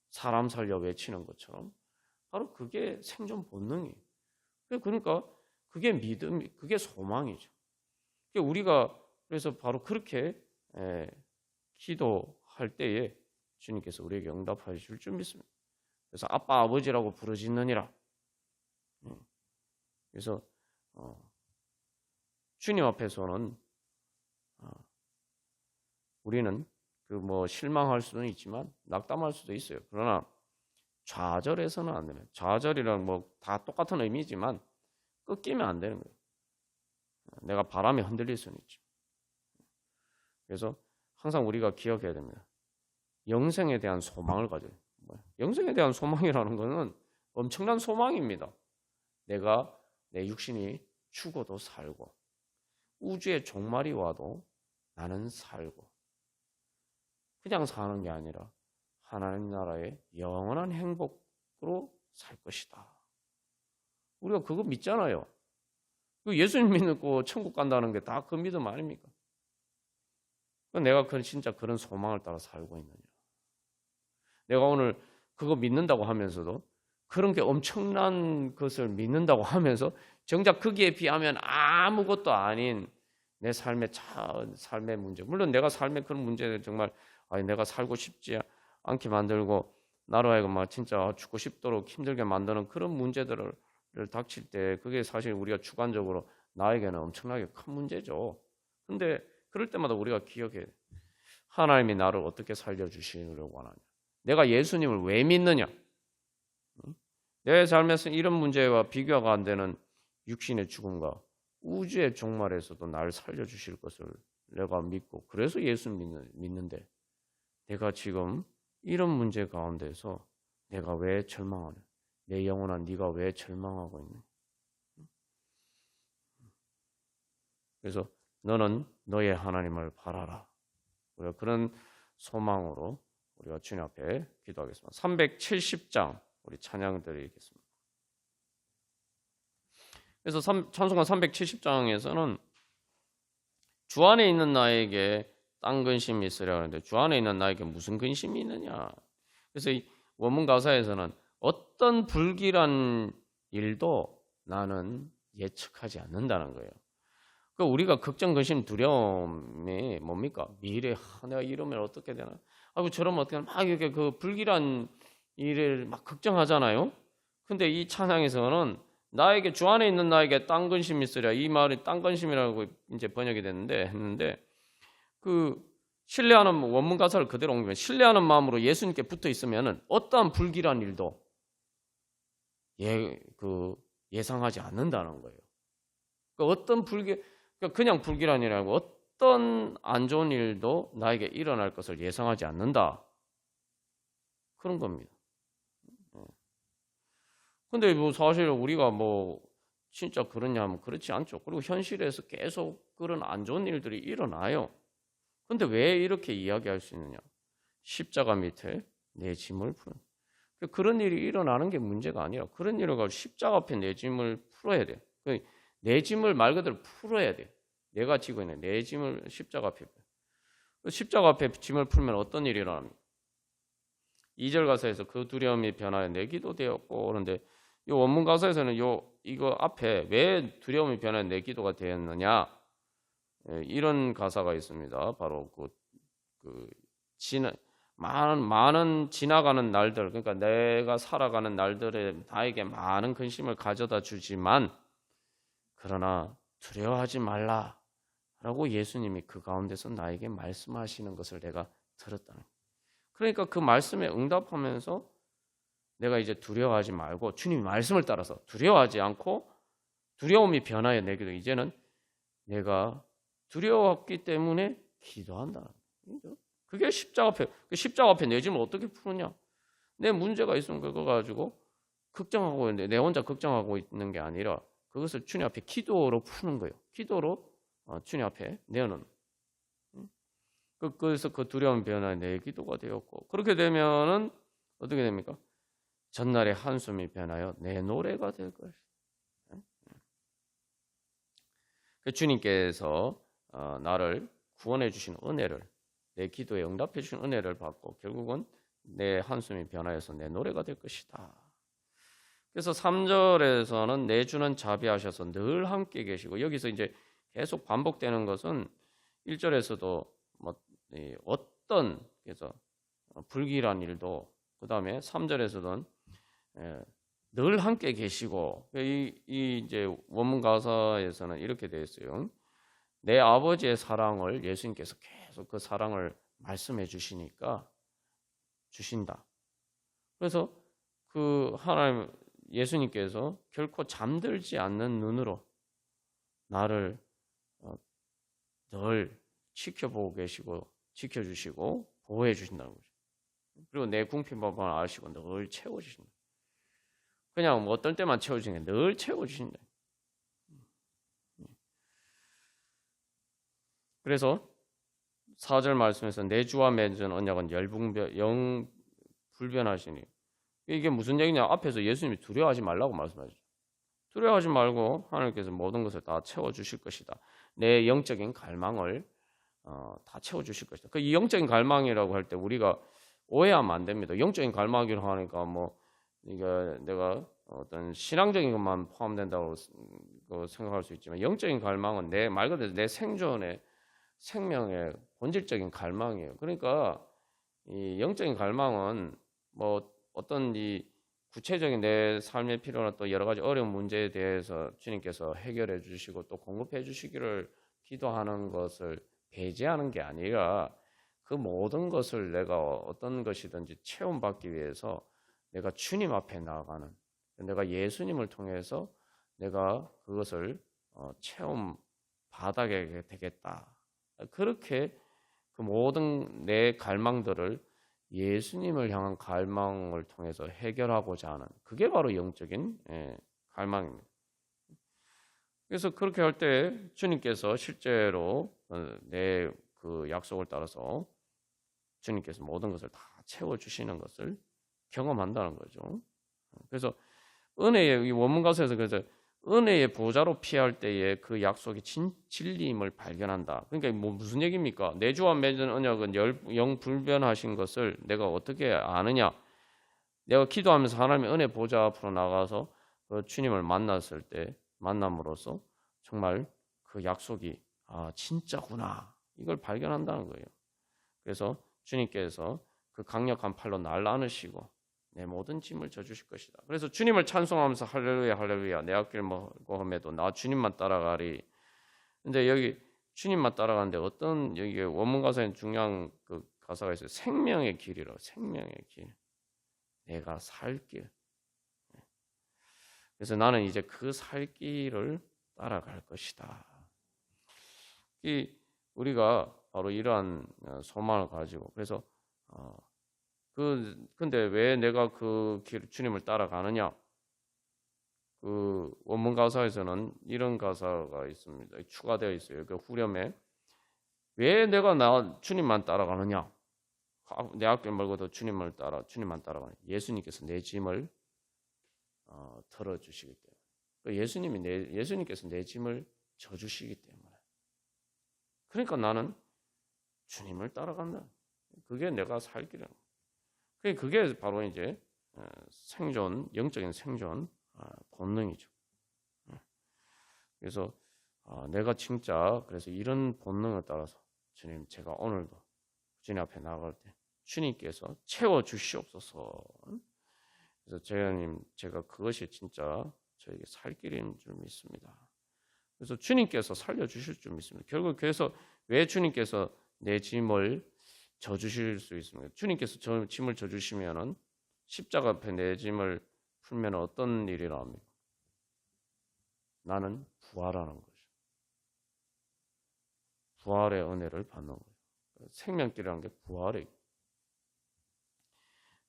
사람 살려 외치는 것처럼 바로 그게 생존 본능이에요. 그러니까 그게 믿음, 그게 소망이죠. 우리가 그래서 바로 그렇게 기도할 때에 주님께서 우리에게 응답하실 줄 믿습니다. 그래서 아빠 아버지라고 부르짖느니라. 그래서 주님 앞에서는 우리는 실망할 수는 있지만 낙담할 수도 있어요. 그러나 좌절해서는 안 됩니다. 좌절이랑 다 똑같은 의미지만 꺾이면 안 되는 거예요. 내가 바람에 흔들릴 수는 있죠. 그래서 항상 우리가 기억해야 됩니다. 영생에 대한 소망을 가져요. 영생에 대한 소망이라는 것은 엄청난 소망입니다. 내가 내 육신이 죽어도 살고 우주의 종말이 와도 나는 살고 그냥 사는 게 아니라 하나님 나라의 영원한 행복으로 살 것이다. 우리가 그거 믿잖아요. 예수님 믿고 천국 간다는 게 다 그 믿음 아닙니까? 내가 진짜 그런 소망을 따라 살고 있느냐. 내가 오늘 그거 믿는다고 하면서도 그런 게 엄청난 것을 믿는다고 하면서 정작 거기에 비하면 아무것도 아닌 내 삶의 문제. 물론 내가 삶의 그런 문제는 정말 내가 살고 싶지 않게 만들고 나로 하여금 진짜 죽고 싶도록 힘들게 만드는 그런 문제들을 닥칠 때 그게 사실 우리가 주관적으로 나에게는 엄청나게 큰 문제죠. 근데 그럴 때마다 우리가 기억해야 돼. 하나님이 나를 어떻게 살려주시려고 하느냐. 내가 예수님을 왜 믿느냐. 내 삶에서 이런 문제와 비교가 안 되는 육신의 죽음과 우주의 종말에서도 나를 살려주실 것을 내가 믿고 그래서 예수 믿는데 내가 지금 이런 문제 가운데서 내가 왜 절망하냐. 내 영혼아 네가 왜 절망하고 있느냐. 그래서 너는 너의 하나님을 바라라. 우리가 그런 소망으로 우리가 주님 앞에 기도하겠습니다. 370장 우리 찬양 드리겠습니다. 그래서 찬송가 370장에서는 주 안에 있는 나에게 딴 근심이 있으려 하는데 주 안에 있는 나에게 무슨 근심이 있느냐. 그래서 이 원문 가사에서는 어떤 불길한 일도 나는 예측하지 않는다는 거예요. 그러니까 우리가 걱정, 근심, 두려움이 뭡니까? 미래, 내가 이러면 어떻게 되나? 저러면 어떻게 되나? 막 이렇게 그 불길한 일을 막 걱정하잖아요. 근데 이 찬양에서는 나에게 주 안에 있는 나에게 딴 근심이 있으랴. 이 말이 딴 근심이라고 이제 번역이 했는데 그 신뢰하는 원문 가사를 그대로 옮기면 신뢰하는 마음으로 예수님께 붙어 있으면은 어떠한 불길한 일도 예상하지 않는다는 거예요. 그러니까 어떤 그냥 불길한 일이 아니고 어떤 안 좋은 일도 나에게 일어날 것을 예상하지 않는다. 그런 겁니다. 근데 사실 우리가 진짜 그러냐 하면 그렇지 않죠. 그리고 현실에서 계속 그런 안 좋은 일들이 일어나요. 근데 왜 이렇게 이야기할 수 있느냐? 십자가 밑에 내 짐을 푸는. 그런 일이 일어나는 게 문제가 아니라 그런 일을 가지고 십자가 앞에 내 짐을 풀어야 돼. 내 짐을 말 그대로 풀어야 돼. 내가 지고 있는 내 짐을 십자가 앞에 짐을 풀면 어떤 일이 일어납니까? 2절 가사에서 그 두려움이 변하여 내 기도 되었고 그런데 이 원문 가사에서는 이거 앞에 왜 두려움이 변하여 내 기도가 되었느냐 이런 가사가 있습니다. 바로 많은 지나가는 날들 그러니까 내가 살아가는 날들에 나에게 많은 근심을 가져다 주지만 그러나 두려워하지 말라라고 예수님이 그 가운데서 나에게 말씀하시는 것을 내가 들었다는 거예요. 그러니까 그 말씀에 응답하면서 내가 이제 두려워하지 말고 주님의 말씀을 따라서 두려워하지 않고 두려움이 변하여 내 기도 이제는 내가 두려웠기 때문에 기도한다. 그게 십자가 앞에 내 짐을 어떻게 푸느냐? 내 문제가 있으면 그거 가지고 걱정하고 있는데 내 혼자 걱정하고 있는 게 아니라 그것을 주님 앞에 기도로 푸는 거예요. 기도로 주님 앞에 내어놓는. 그래서 그 두려움 변화에 내 기도가 되었고 그렇게 되면은 어떻게 됩니까? 전날의 한숨이 변하여 내 노래가 될 것이다. 주님께서 나를 구원해 주신 은혜를 내 기도에 응답해 주신 은혜를 받고 결국은 내 한숨이 변하여서 내 노래가 될 것이다. 그래서 3절에서는 내 주는 자비하셔서 늘 함께 계시고 여기서 이제 계속 반복되는 것은 1절에서도 어떤 그래서 불길한 일도 그다음에 3절에서는 늘 함께 계시고 이 이제 원문 가사에서는 이렇게 되어 있어요. 내 아버지의 사랑을 예수님께서 계속 그 사랑을 말씀해 주신다. 그래서 그 하나님 예수님께서 결코 잠들지 않는 눈으로 나를 늘 지켜보고 계시고 지켜주시고 보호해 주신다는 거죠. 그리고 내 궁핍함을 아시고 늘 채워주신다. 그냥 뭐 어떤 때만 채워주시는 게 늘 채워주신다. 그래서 4절 말씀에서 내 주와 맺은 언약은 영불변하시니, 이게 무슨 얘기냐? 앞에서 예수님이 두려워하지 말라고 말씀하셨죠. 두려워하지 말고 하나님께서 모든 것을 다 채워주실 것이다. 내 영적인 갈망을 다 채워주실 것이다. 그 이 영적인 갈망이라고 할 때 우리가 오해하면 안 됩니다. 영적인 갈망이라고 하니까 뭐 이게 내가 어떤 신앙적인 것만 포함된다고 생각할 수 있지만, 영적인 갈망은 내 말 그대로 내 생존의 생명의 본질적인 갈망이에요. 그러니까 이 영적인 갈망은 뭐 어떤 이 구체적인 내 삶에 필요한 또 여러 가지 어려운 문제에 대해서 주님께서 해결해 주시고 또 공급해 주시기를 기도하는 것을 배제하는 게 아니라, 그 모든 것을 내가 어떤 것이든지 체험받기 위해서 내가 주님 앞에 나아가는, 내가 예수님을 통해서 내가 그것을 체험 받아게 되겠다. 그렇게 그 모든 내 갈망들을 예수님을 향한 갈망을 통해서 해결하고자 하는, 그게 바로 영적인 갈망입니다. 그래서 그렇게 할 때 주님께서 실제로 내 그 약속을 따라서 주님께서 모든 것을 다 채워주시는 것을 경험한다는 거죠. 그래서 은혜의, 이 원문 가서에서 그래서 은혜의 보좌로 피할 때에 그 약속이 진리임을 발견한다. 그러니까 뭐 무슨 얘기입니까? 내 주와 맺은 언약은 영불변하신 것을 내가 어떻게 아느냐? 내가 기도하면서 하나님의 은혜 보좌 앞으로 나가서 그 주님을 만났을 때, 만남으로써 정말 그 약속이 진짜구나, 이걸 발견한다는 거예요. 그래서 주님께서 그 강력한 팔로 날 안으시고 내 모든 짐을 져주실 것이다. 그래서 주님을 찬송하면서 할렐루야 할렐루야 내 앞길 멀고 험해도 나 주님만 따라가리. 근데 여기 주님만 따라가는데 어떤, 여기 원문 가사에 중요한 그 가사가 있어요. 생명의 길이라고. 생명의 길, 내가 살 길. 그래서 나는 이제 그 살 길을 따라갈 것이다. 우리가 바로 이러한 소망을 가지고, 그래서 근데 왜 내가 그 길, 주님을 따라가느냐? 그 원문 가사에서는 이런 가사가 있습니다. 추가되어 있어요. 그 후렴에 왜 내가 주님만 따라가느냐? 내 앞길 멀고도 주님만 따라가는, 예수님께서 내 짐을 털어주시기 때문에, 예수님께서 내 짐을 져주시기 때문에, 그러니까 나는 주님을 따라간다. 그게 내가 살 길이야. 그게 바로 이제 생존, 영적인 생존 본능이죠. 그래서 내가 진짜 그래서 이런 본능을 따라서 주님, 제가 오늘도 주님 앞에 나갈 때 주님께서 채워 주시옵소서. 그래서 제가 그것이 진짜 저에게 살 길인 줄 믿습니다. 그래서 주님께서 살려주실 줄 믿습니다. 결국 그래서 왜 주님께서 내 짐을 져주실 수 있습니다. 주님께서 짐을 져주시면은 십자가 앞에 내 짐을 풀면 어떤 일이 나옵니까? 나는 부활하는 거죠. 부활의 은혜를 받는 거죠. 생명길이라는 게 부활이에요.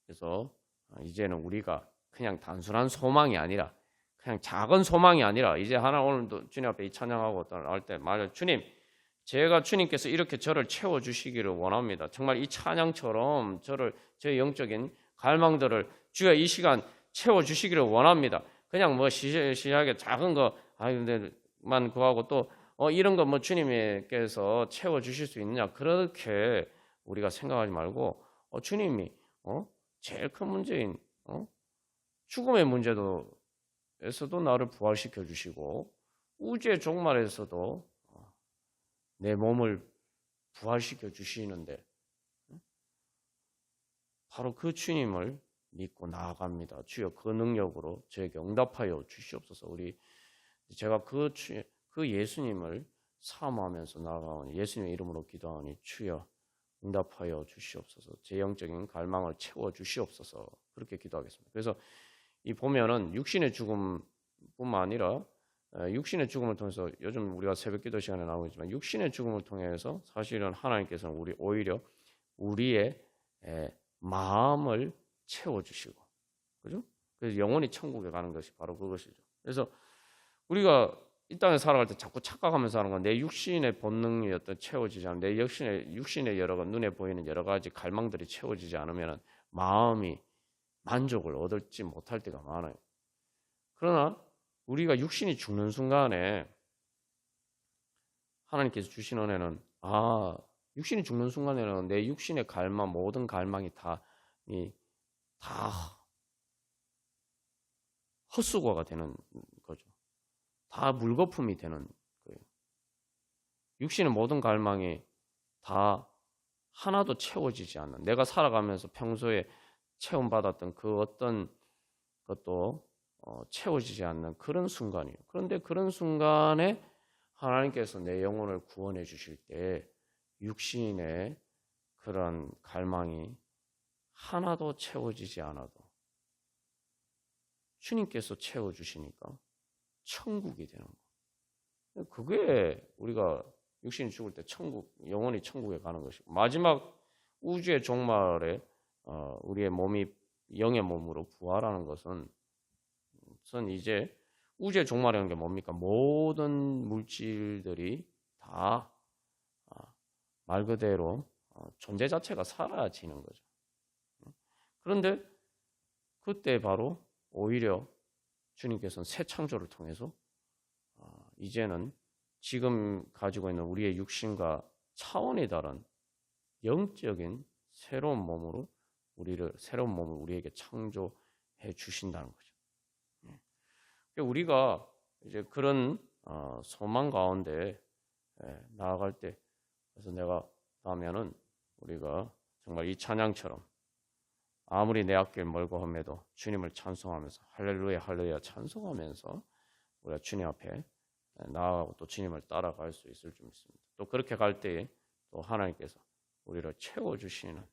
그래서 이제는 우리가 그냥 단순한 소망이 아니라, 그냥 작은 소망이 아니라, 이제 하나 오늘도 주님 앞에 이 찬양하고 할 때 말해요. 주님, 제가 주님께서 이렇게 저를 채워주시기를 원합니다. 정말 이 찬양처럼 저의 영적인 갈망들을 주여 이 시간 채워주시기를 원합니다. 그냥 뭐 시시하게 작은 거 근데만 구하고 또 이런 거 뭐 주님께서 채워주실 수 있느냐, 그렇게 우리가 생각하지 말고 주님이 제일 큰 문제인 죽음의 문제에서도 나를 부활시켜 주시고, 우주의 종말에서도 내 몸을 부활시켜 주시는데, 바로 그 주님을 믿고 나아갑니다. 주여 그 능력으로 저에게 응답하여 주시옵소서. 제가 그 예수님을 사모하면서 나아가오니, 예수님의 이름으로 기도하오니 주여 응답하여 주시옵소서. 제 영적인 갈망을 채워 주시옵소서. 그렇게 기도하겠습니다. 그래서 이 보면은 육신의 죽음뿐만 아니라 육신의 죽음을 통해서 요즘 우리가 새벽기도 시간에 나오지만 육신의 죽음을 통해서 사실은 하나님께서는 오히려 우리의 마음을 채워주시고, 그죠? 그래서 영원히 천국에 가는 것이 바로 그것이죠. 그래서 우리가 이 땅에 살아갈 때 자꾸 착각하면서 하는 건 내 육신의 본능이 어떤 채워지지 않으면, 내 육신의 여러 눈에 보이는 여러 가지 갈망들이 채워지지 않으면 마음이 만족을 얻지 못할 때가 많아요. 그러나 우리가 육신이 죽는 순간에 하나님께서 주신 은혜는 육신이 죽는 순간에는 내 육신의 갈망, 모든 갈망이 다 헛수고가 되는 거죠. 다 물거품이 되는 거예요. 육신의 모든 갈망이 다 하나도 채워지지 않는, 내가 살아가면서 평소에 체험받았던 그 어떤 것도 채워지지 않는 그런 순간이에요. 그런데 그런 순간에 하나님께서 내 영혼을 구원해 주실 때 육신의 그런 갈망이 하나도 채워지지 않아도 주님께서 채워주시니까 천국이 되는 거예요. 그게 우리가 육신이 죽을 때 영원히 천국에 가는 것이고, 마지막 우주의 종말에 우리의 몸이 영의 몸으로 부활하는 것은 이제 우주의 종말이라는 게 뭡니까? 모든 물질들이 다 말 그대로 존재 자체가 사라지는 거죠. 그런데 그때 바로 오히려 주님께서는 새 창조를 통해서 이제는 지금 가지고 있는 우리의 육신과 차원이 다른 영적인 새로운 몸을 우리에게 창조해 주신다는 거죠. 우리가 이제 그런 소망 가운데 나아갈 때, 그래서 내가 다음에는 우리가 정말 이 찬양처럼 아무리 내 앞길 멀고 험해도 주님을 찬송하면서 할렐루야 할렐루야 찬송하면서 우리가 주님 앞에 나아가고 또 주님을 따라갈 수 있을 줄 믿습니다. 또 그렇게 갈 때에 또 하나님께서 우리를 채워주시는,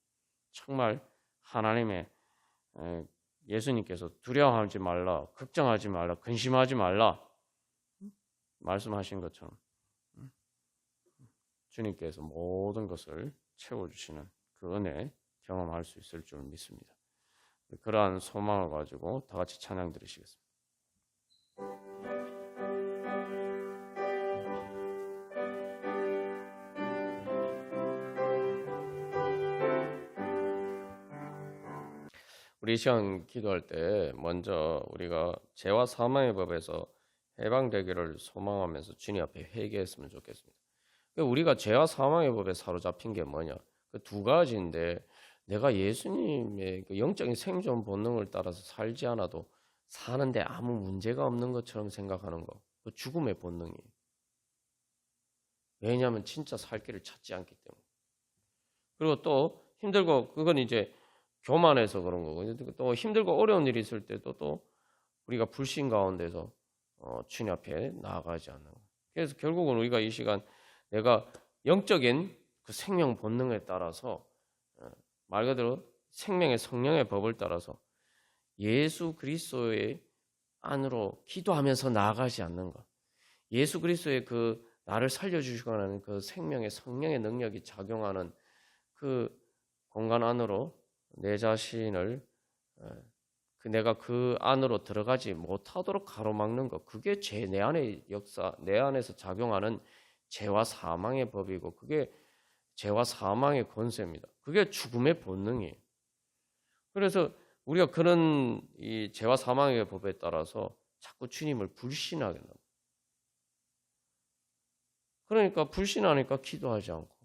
정말 하나님의 예수님께서 두려워하지 말라, 걱정하지 말라, 근심하지 말라 말씀하신 것처럼 주님께서 모든 것을 채워주시는 그 은혜 경험할 수 있을 줄 믿습니다. 그러한 소망을 가지고 다 같이 찬양 드리시겠습니다. 우리 이 시간 기도할 때 먼저 우리가 죄와 사망의 법에서 해방되기를 소망하면서 주님 앞에 회개했으면 좋겠습니다. 우리가 죄와 사망의 법에 사로잡힌 게 뭐냐? 그 두 가지인데, 내가 예수님의 그 영적인 생존 본능을 따라서 살지 않아도 사는데 아무 문제가 없는 것처럼 생각하는 거, 그 죽음의 본능이에요. 왜냐하면 진짜 살 길을 찾지 않기 때문에. 그리고 또 힘들고, 그건 이제 교만해서 그런 거고, 또 힘들고 어려운 일이 있을 때도 또 우리가 불신 가운데서 주님 앞에 나아가지 않는 거예요. 그래서 결국은 우리가 이 시간 내가 영적인 그 생명 본능에 따라서 말 그대로 생명의 성령의 법을 따라서 예수 그리스도의 안으로 기도하면서 나아가지 않는 것, 예수 그리스도의 그 나를 살려주시고 하는 그 생명의 성령의 능력이 작용하는 그 공간 안으로 내 자신을 내가 그 안으로 들어가지 못하도록 가로막는 것, 그게 내 안의 역사, 내 안에서 작용하는 죄와 사망의 법이고, 그게 죄와 사망의 권세입니다. 그게 죽음의 본능이에요. 그래서 우리가 그런 이 죄와 사망의 법에 따라서 자꾸 주님을 불신하게 됩니다. 그러니까 불신하니까 기도하지 않고.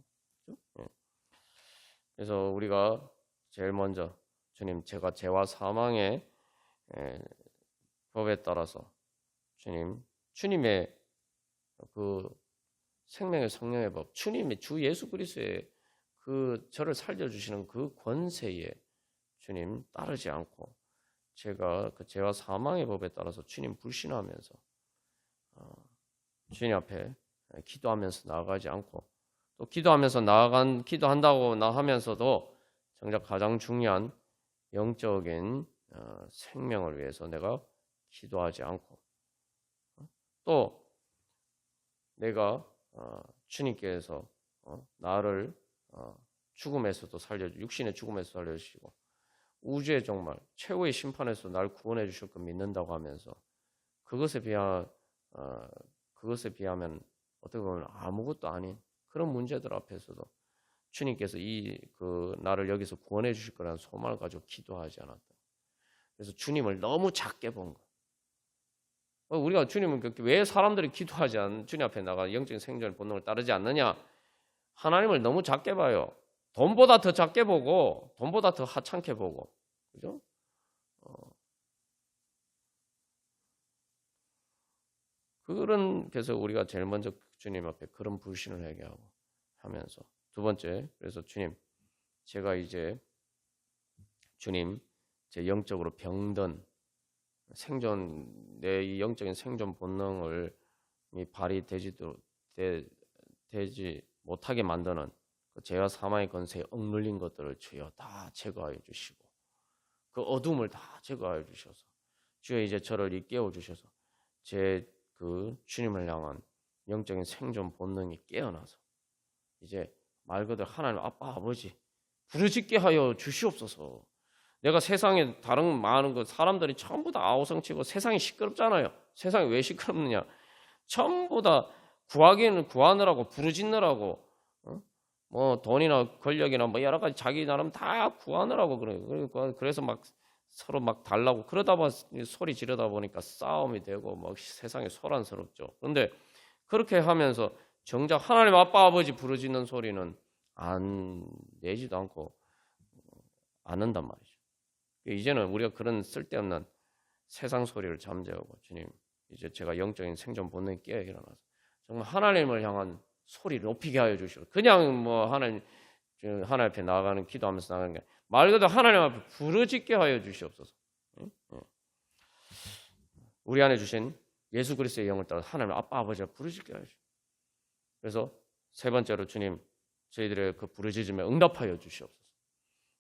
그래서 우리가 제일 먼저 주님, 제가 죄와 사망의 법에 따라서 주님의 그 생명의 성령의 법, 주님의 주 예수 그리스도의 그 저를 살려주시는 그 권세에 주님 따르지 않고, 제가 그 죄와 사망의 법에 따라서 주님 불신하면서 주님 앞에 기도하면서 나아가지 않고, 또 기도한다고 하면서도 정작 가장 중요한 영적인 생명을 위해서 내가 기도하지 않고 또 내가 주님께서 나를 죽음에서도 육신의 죽음에서 살려주시고 우주의 정말 최후의 심판에서 날 구원해 주실 걸 믿는다고 하면서 그것에 비하면 어떻게 보면 아무것도 아닌 그런 문제들 앞에서도 주님께서 나를 여기서 구원해 주실 거라는 소망을 가지고 기도하지 않았다. 그래서 주님을 너무 작게 본 거. 우리가 주님은 왜 사람들이 기도하지 않는 주님 앞에 나가 영적인 생존의 본능을 따르지 않느냐? 하나님을 너무 작게 봐요. 돈보다 더 작게 보고 돈보다 더 하찮게 보고, 그죠? 그래서 우리가 제일 먼저 주님 앞에 그런 불신을 회개하고 하면서 두 번째, 그래서 주님, 제가 이제 주님 제 영적으로 병든 내 이 영적인 생존 본능을 발휘되지 못하게 만드는 그 죄와 사망의 권세에 억눌린 것들을 주여 다 제거하여 주시고 그 어둠을 다 제거하여 주셔서 주여 이제 저를 일깨워 주셔서 제 그 주님을 향한 영적인 생존 본능이 깨어나서 이제 말 그대로 하나님 아빠 아버지 부르짖게 하여 주시옵소서. 내가 세상에 다른 많은 사람들이 전부 다 아우성치고 세상이 시끄럽잖아요. 세상이 왜 시끄럽느냐? 전부 다 구하느라고 부르짖느라고 뭐 돈이나 권력이나 뭐 여러 가지 자기 나름 다 구하느라고 그래요. 그래서 막 서로 막 달라고 그러다 소리 지르다 보니까 싸움이 되고 막 세상이 소란스럽죠. 그런데 그렇게 하면서 정작 하나님 아빠 아버지 부르짖는 소리는 안 내지도 않고 안 한단 말이죠. 이제는 우리가 그런 쓸데없는 세상 소리를 잠재우고 주님 이제 제가 영적인 생존 본능이 깨어 일어나서 정말 하나님을 향한 소리를 높이게 하여 주시고 그냥 뭐 하나님 앞에 나아가는 기도하면서 나가는 게 말 그대로 하나님 앞에 부르짖게 하여 주시옵소서. 우리 안에 주신 예수 그리스도의 영을 따라 하나님 아빠 아버지가 부르짖게 하여 주시옵소서. 그래서 세 번째로 주님 저희들의 그 부르짖음에 응답하여 주시옵소서.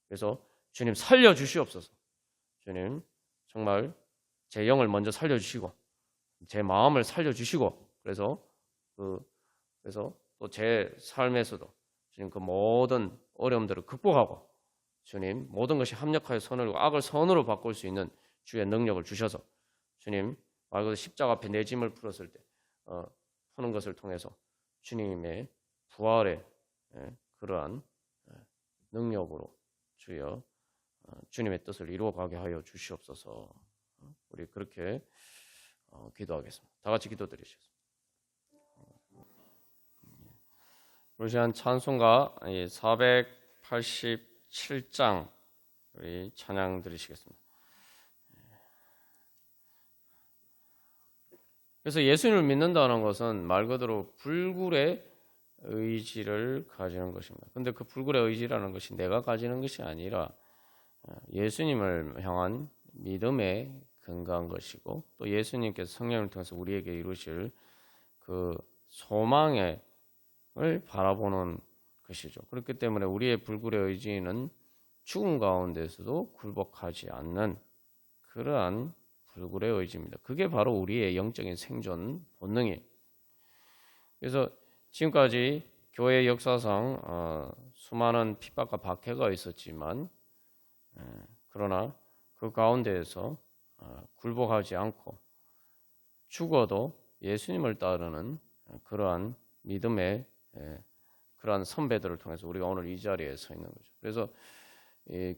그래서 주님 살려 주시옵소서. 주님 정말 제 영을 먼저 살려 주시고 제 마음을 살려 주시고 그래서 또 제 삶에서도 주님 그 모든 어려움들을 극복하고 주님 모든 것이 합력하여 선을 악을 선으로 바꿀 수 있는 주의 능력을 주셔서 주님 말 그대로 십자가 앞에 내 짐을 풀었을 때 푸는 것을 통해서 주님의 부활의 그러한 능력으로 주여 주님의 뜻을 이루어가게 하여 주시옵소서. 우리 그렇게 기도하겠습니다. 다 같이 기도드리시겠습니다. 우리 시간 찬송가 487장 우리 찬양 드리시겠습니다. 그래서 예수님을 믿는다는 것은 말 그대로 불굴의 의지를 가지는 것입니다. 근데 그 불굴의 의지라는 것이 내가 가지는 것이 아니라 예수님을 향한 믿음에 근거한 것이고 또 예수님께서 성령을 통해서 우리에게 이루실 그 소망을 바라보는 것이죠. 그렇기 때문에 우리의 불굴의 의지는 죽음 가운데서도 굴복하지 않는 그러한 불굴의 의지입니다. 그게 바로 우리의 영적인 생존 본능이에요. 그래서 지금까지 교회 역사상 수많은 핍박과 박해가 있었지만 그러나 그 가운데에서 굴복하지 않고 죽어도 예수님을 따르는 그러한 믿음의 그러한 선배들을 통해서 우리가 오늘 이 자리에 서 있는 거죠. 그래서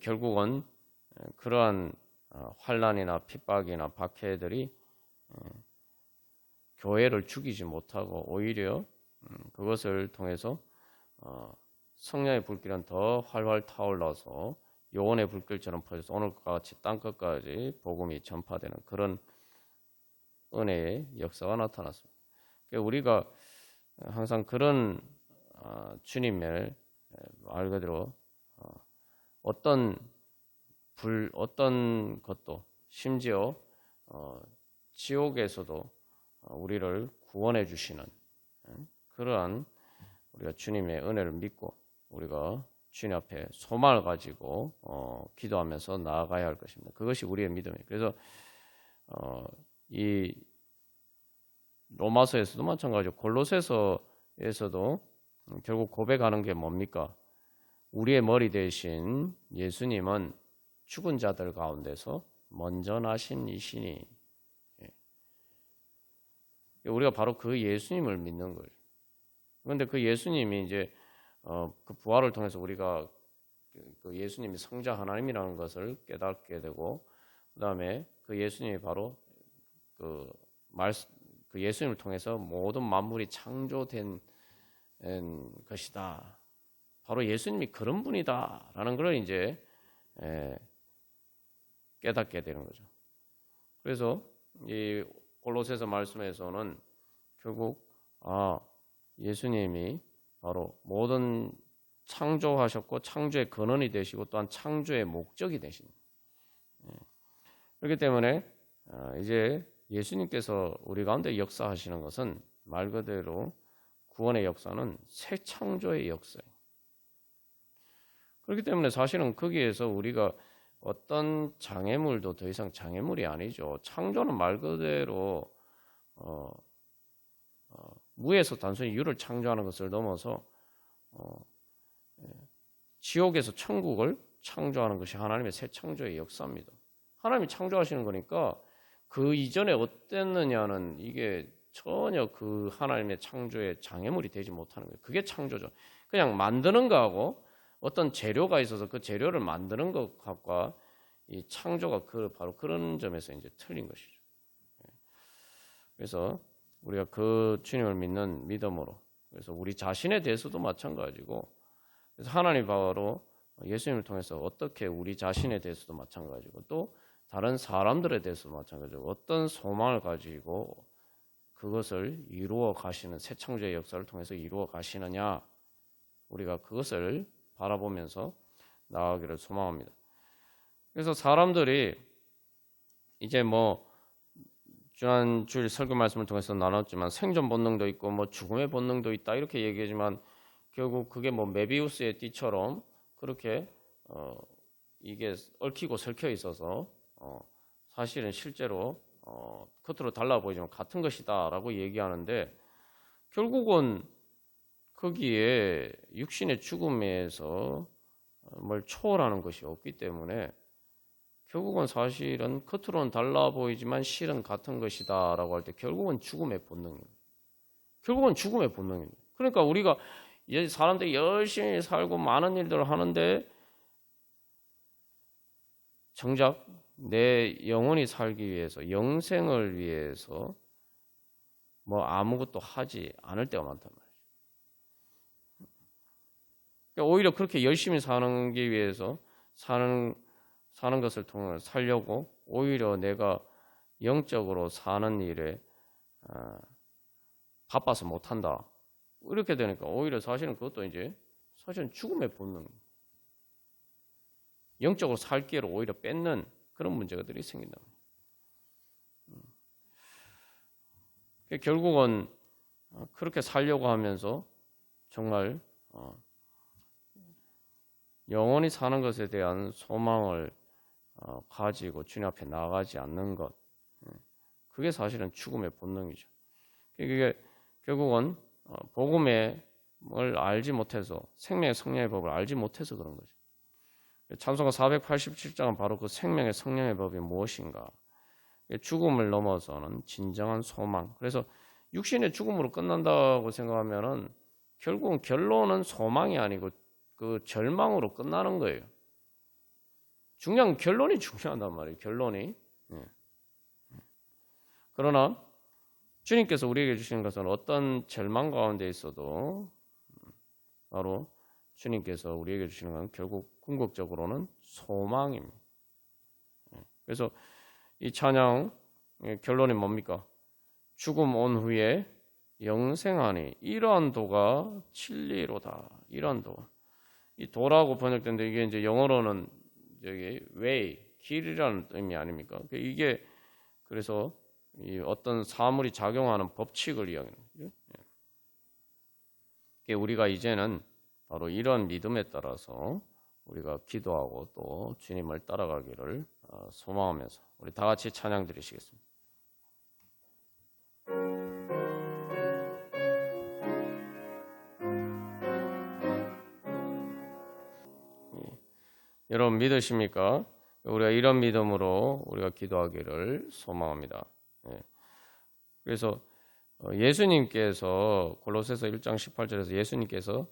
결국은 그러한 환난이나 핍박이나 박해들이 교회를 죽이지 못하고 오히려 그것을 통해서 성령의 불길은 더 활활 타올라서 요원의 불길처럼 퍼져서 오늘과 같이 땅끝까지 복음이 전파되는 그런 은혜의 역사가 나타났습니다. 우리가 항상 그런 주님을 말 그대로 어떤 것도 심지어 지옥에서도 우리를 구원해 주시는 그러한 우리가 주님의 은혜를 믿고 우리가 주님 앞에 소망을 가지고 기도하면서 나아가야 할 것입니다. 그것이 우리의 믿음이에요. 그래서 이 로마서에서도 마찬가지고 골로새서에서도 결국 고백하는 게 뭡니까? 우리의 머리 대신 예수님은 죽은 자들 가운데서 먼저 나신 이시니. 우리가 바로 그 예수님을 믿는 거예요. 그런데 그 예수님이 이제 그 부활을 통해서 우리가 그 예수님이 성자 하나님이라는 것을 깨닫게 되고, 그 다음에 그 예수님이 바로 그 예수님을 통해서 모든 만물이 창조된 것이다. 바로 예수님이 그런 분이다라는 걸 이제 깨닫게 되는 거죠. 그래서 이 골로새서 말씀에서는 결국 예수님이 바로 모든 창조하셨고 창조의 근원이 되시고 또한 창조의 목적이 되신. 그렇기 때문에 이제 예수님께서 우리 가운데 역사하시는 것은 말 그대로 구원의 역사는 새 창조의 역사예요. 그렇기 때문에 사실은 거기에서 우리가 어떤 장애물도 더 이상 장애물이 아니죠. 창조는 말 그대로 무에서 단순히 유를 창조하는 것을 넘어서 지옥에서 천국을 창조하는 것이 하나님의 새 창조의 역사입니다. 하나님이 창조하시는 거니까 그 이전에 어땠느냐는 이게 전혀 그 하나님의 창조의 장애물이 되지 못하는 거예요. 그게 창조죠. 그냥 만드는 거하고 어떤 재료가 있어서 그 재료를 만드는 것과 이 창조가 바로 그런 점에서 이제 틀린 것이죠. 그래서 우리가 그 주님을 믿는 믿음으로, 그래서 우리 자신에 대해서도 마찬가지고, 그래서 하나님 바로 예수님을 통해서 어떻게 우리 자신에 대해서도 마찬가지고 또 다른 사람들에 대해서도 마찬가지고 어떤 소망을 가지고 그것을 이루어 가시는 새 창조의 역사를 통해서 이루어 가시느냐, 우리가 그것을 바라보면서 나아가기를 소망합니다. 그래서 사람들이 이제 지난 주일 설교 말씀을 통해서 나눴지만 생존 본능도 있고 죽음의 본능도 있다 이렇게 얘기하지만 결국 그게 메비우스의 띠처럼 그렇게 이게 얽히고 설켜 있어서 사실은 실제로 겉으로 달라 보이지만 같은 것이다라고 얘기하는데, 결국은 거기에 육신의 죽음에서 뭘 초월하는 것이 없기 때문에 결국은 사실은 겉으로는 달라 보이지만 실은 같은 것이다라고 할 때 결국은 죽음의 본능입니다. 결국은 죽음의 본능입니다. 그러니까 우리가 사람들이 열심히 살고 많은 일들을 하는데 정작 내 영혼이 살기 위해서, 영생을 위해서 아무것도 하지 않을 때가 많단 말이에요. 그러니까 오히려 그렇게 열심히 사는 게 위해서 사는 것을 통해 살려고 오히려 내가 영적으로 사는 일에 바빠서 못한다. 이렇게 되니까 오히려 사실은 그것도 이제 사실은 죽음의 본능, 영적으로 살 기회를 오히려 뺏는 그런 문제들이 생긴다. 결국은 그렇게 살려고 하면서 정말 영원히 사는 것에 대한 소망을 가지고 주님 앞에 나가지 않는 것, 그게 사실은 죽음의 본능이죠. 그게 결국은 복음을 알지 못해서, 생명의 성령의 법을 알지 못해서 그런 거죠. 찬송가 487장은 바로 그 생명의 성령의 법이 무엇인가, 죽음을 넘어서는 진정한 소망. 그래서 육신의 죽음으로 끝난다고 생각하면은 결국은 결론은 소망이 아니고 그 절망으로 끝나는 거예요. 중요한 결론이 중요하단 말이에요. 결론이. 그러나 주님께서 우리에게 주시는 것은 어떤 절망 가운데 있어도 바로 주님께서 우리에게 주시는 건 결국 궁극적으로는 소망입니다. 그래서 이 찬양 결론이 뭡니까? 죽음 온 후에 영생하니 이러한 도가 진리로다. 이러한 도. 이 도라고 번역된데 이게 이제 영어로는 여기 way, 길이라는 의미 아닙니까? 이게 그래서 이 어떤 사물이 작용하는 법칙을 이야기하는 거죠. 우리가 이제는 바로 이런 믿음에 따라서 우리가 기도하고 또 주님을 따라가기를 소망하면서 우리 다 같이 찬양 드리시겠습니다. 여러분 믿으십니까? 우리가 이런 믿음으로 우리가 기도하기를 소망합니다. 그래서 예수님께서 골로새서 1장 18절에서 예수님께서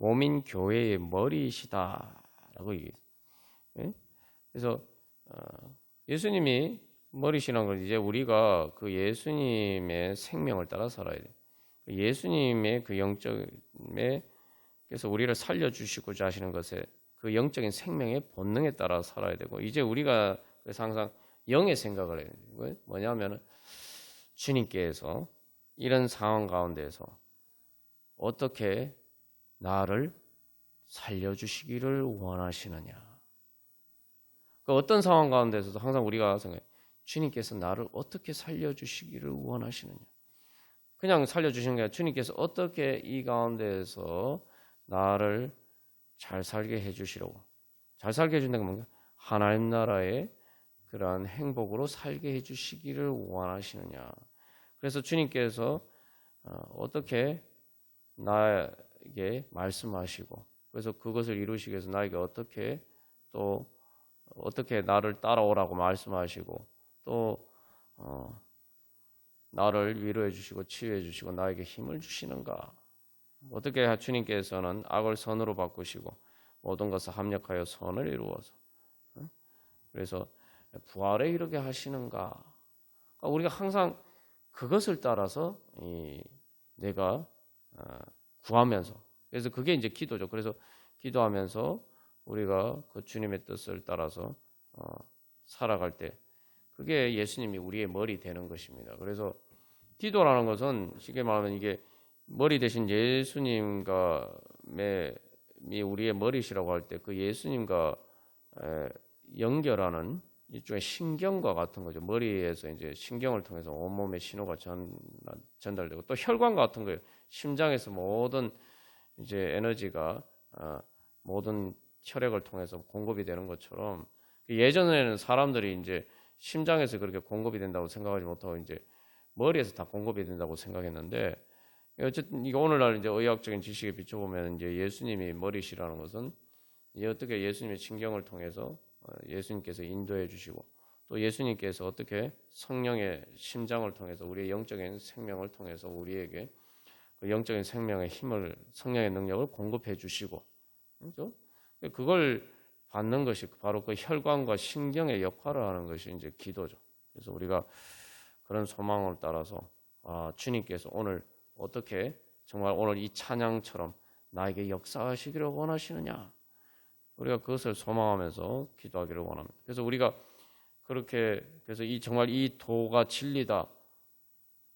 몸인 교회의 머리이시다라고 얘기해요. 그래서 예수님이 머리시라는 걸 이제 우리가 그 예수님의 생명을 따라 살아야 돼요. 예수님의 그 영적에 그래서 우리를 살려주시고자 하시는 것에 그 영적인 생명의 본능에 따라 살아야 되고 이제 우리가 그래서 항상 영의 생각을 해야 되고 뭐냐면 주님께서 이런 상황 가운데서 어떻게 나를 살려주시기를 원하시느냐. 그 어떤 상황 가운데서도 항상 우리가 생각해 주님께서 나를 어떻게 살려주시기를 원하시느냐. 그냥 살려주시는 게 아니라 주님께서 어떻게 이 가운데에서 나를 잘 살게 해주시려고. 잘 살게 해준다는 건 뭔가 하나님 나라의 그러한 행복으로 살게 해주시기를 원하시느냐. 그래서 주님께서 어떻게 나에게 말씀하시고 그래서 그것을 이루시기 위해서 나에게 어떻게 또 어떻게 나를 따라오라고 말씀하시고 또 나를 위로해 주시고 치유해 주시고 나에게 힘을 주시는가. 어떻게 주님께서는 악을 선으로 바꾸시고 모든 것을 합력하여 선을 이루어서 그래서 부활에 이르게 하시는가. 그러니까 우리가 항상 그것을 따라서 내가 구하면서 그래서 그게 이제 기도죠. 그래서 기도하면서 우리가 그 주님의 뜻을 따라서 살아갈 때 그게 예수님이 우리의 머리 되는 것입니다. 그래서 기도라는 것은 쉽게 말하면 이게 머리 대신 예수님과 우리의 머리시라고 할 때 그 예수님과 연결하는 일종의 신경과 같은 거죠. 머리에서 이제 신경을 통해서 온몸에 신호가 전달되고 또 혈관 같은 거예요. 심장에서 모든 이제 에너지가 모든 혈액을 통해서 공급이 되는 것처럼 예전에는 사람들이 이제 심장에서 그렇게 공급이 된다고 생각하지 못하고 이제 머리에서 다 공급이 된다고 생각했는데 어쨌든 이거 오늘날 이제 의학적인 지식에 비춰보면 이제 예수님이 머리시라는 것은 어떻게 예수님의 신경을 통해서 예수님께서 인도해 주시고 또 예수님께서 어떻게 성령의 심장을 통해서 우리의 영적인 생명을 통해서 우리에게 그 영적인 생명의 힘을 성령의 능력을 공급해 주시고 그렇죠? 그걸 받는 것이 바로 그 혈관과 신경의 역할을 하는 것이 이제 기도죠. 그래서 우리가 그런 소망을 따라서 주님께서 오늘 어떻게 정말 오늘 이 찬양처럼 나에게 역사하시기를 원하시느냐 우리가 그것을 소망하면서 기도하기를 원합니다. 그래서 우리가 그렇게 그래서 정말 이 도가 진리다.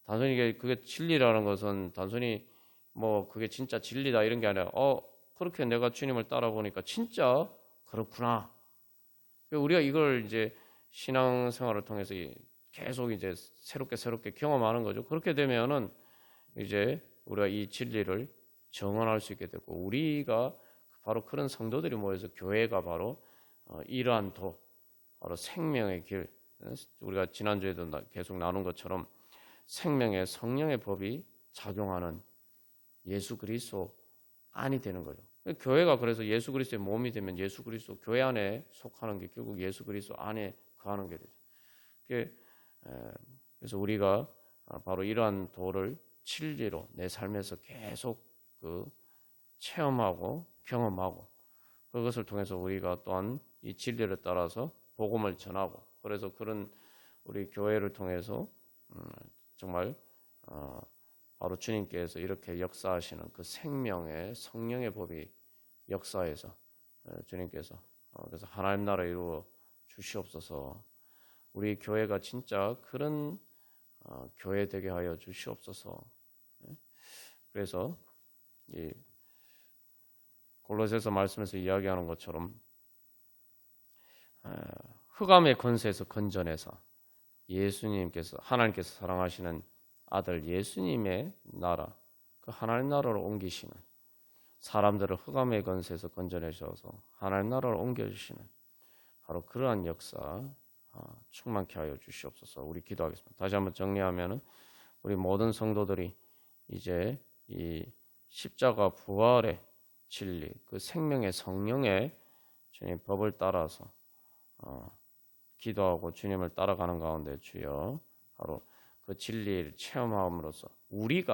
단순히 그게 진리라는 것은 단순히 뭐 그게 진짜 진리다 이런 게 아니라 그렇게 내가 주님을 따라보니까 진짜 그렇구나. 우리가 이걸 이제 신앙생활을 통해서 계속 이제 새롭게 경험하는 거죠. 그렇게 되면은 이제 우리가 이 진리를 정언할 수 있게 되고 우리가 바로 그런 성도들이 모여서 교회가 바로 이러한 도 바로 생명의 길 우리가 지난주에도 계속 나눈 것처럼 생명의 성령의 법이 작용하는 예수 그리스도 안이 되는 거죠. 교회가 그래서 예수 그리스도의 몸이 되면 예수 그리스도 교회 안에 속하는 게 결국 예수 그리스도 안에 거하는 게 되죠. 그래서 우리가 바로 이러한 도를 진리로 내 삶에서 계속 체험하고 경험하고 그것을 통해서 우리가 또한 이 진리를 따라서 복음을 전하고 그래서 그런 우리 교회를 통해서 정말 바로 주님께서 이렇게 역사하시는 그 생명의 성령의 법이 역사에서 주님께서 그래서 하나님 나라 이루어 주시옵소서. 우리 교회가 진짜 그런 교회 되게 하여 주시옵소서. 그래서 이 골로새서 말씀에서 이야기하는 것처럼 흑암의 권세에서 건져내서 예수님께서 하나님께서 사랑하시는 아들 예수님의 나라 그 하나님 나라로 옮기시는 사람들을 흑암의 권세에서 건져내셔서 하나님 나라로 옮겨주시는 바로 그러한 역사 충만케 하여 주시옵소서. 우리 기도하겠습니다. 다시 한번 정리하면은 우리 모든 성도들이 이제 이 십자가 부활의 진리, 그 생명의 성령의 주님 법을 따라서 기도하고 주님을 따라가는 가운데 주여 바로 그 진리를 체험함으로써 우리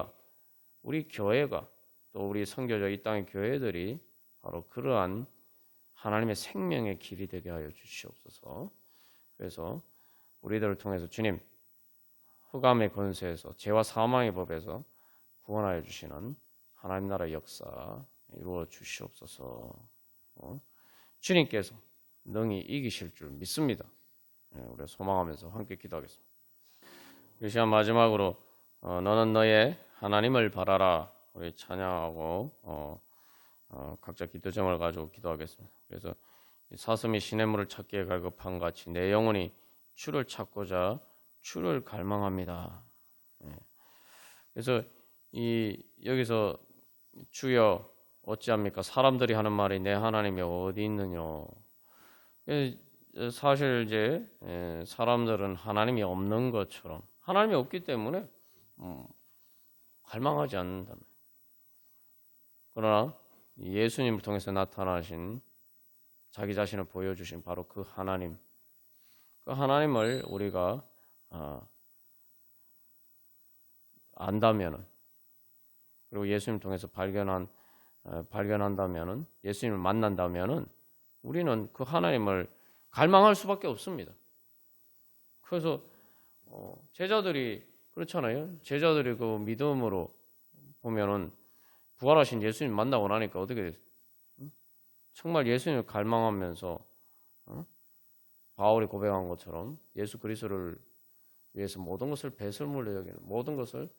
교회가 또 우리 선교적 이 땅의 교회들이 바로 그러한 하나님의 생명의 길이 되게 하여 주시옵소서. 그래서 우리들을 통해서 주님 흑암의 권세에서 죄와 사망의 법에서 구원하여 주시는 하나님 나라의 역사 이루어 주시옵소서. 주님께서 능히 이기실 줄 믿습니다. 우리가 소망하면서 함께 기도하겠습니다. 이 시간 마지막으로 너는 너의 하나님을 바라라 우리 찬양하고 각자 기도 제목을 가지고 기도하겠습니다. 그래서 사슴이 시냇물을 찾기에 갈급한 같이 내 영혼이 주를 찾고자 주를 갈망합니다. 그래서 여기서 주여 어찌합니까? 사람들이 하는 말이 내 하나님이 어디 있느냐? 사실 이제 사람들은 하나님이 없는 것처럼 하나님이 없기 때문에 갈망하지 않는다. 그러나 예수님을 통해서 나타나신 자기 자신을 보여주신 바로 그 하나님을 우리가 안다면은 그리고 예수님 통해서 발견한다면은 예수님을 만난다면은 우리는 그 하나님을 갈망할 수밖에 없습니다. 그래서 제자들이 그렇잖아요. 제자들이 그 믿음으로 보면은 부활하신 예수님 만나고 나니까 어떻게 됐어요? 정말 예수님을 갈망하면서 바울이 고백한 것처럼 예수 그리스도를 위해서 모든 것을 배설물로 여기는 모든 것을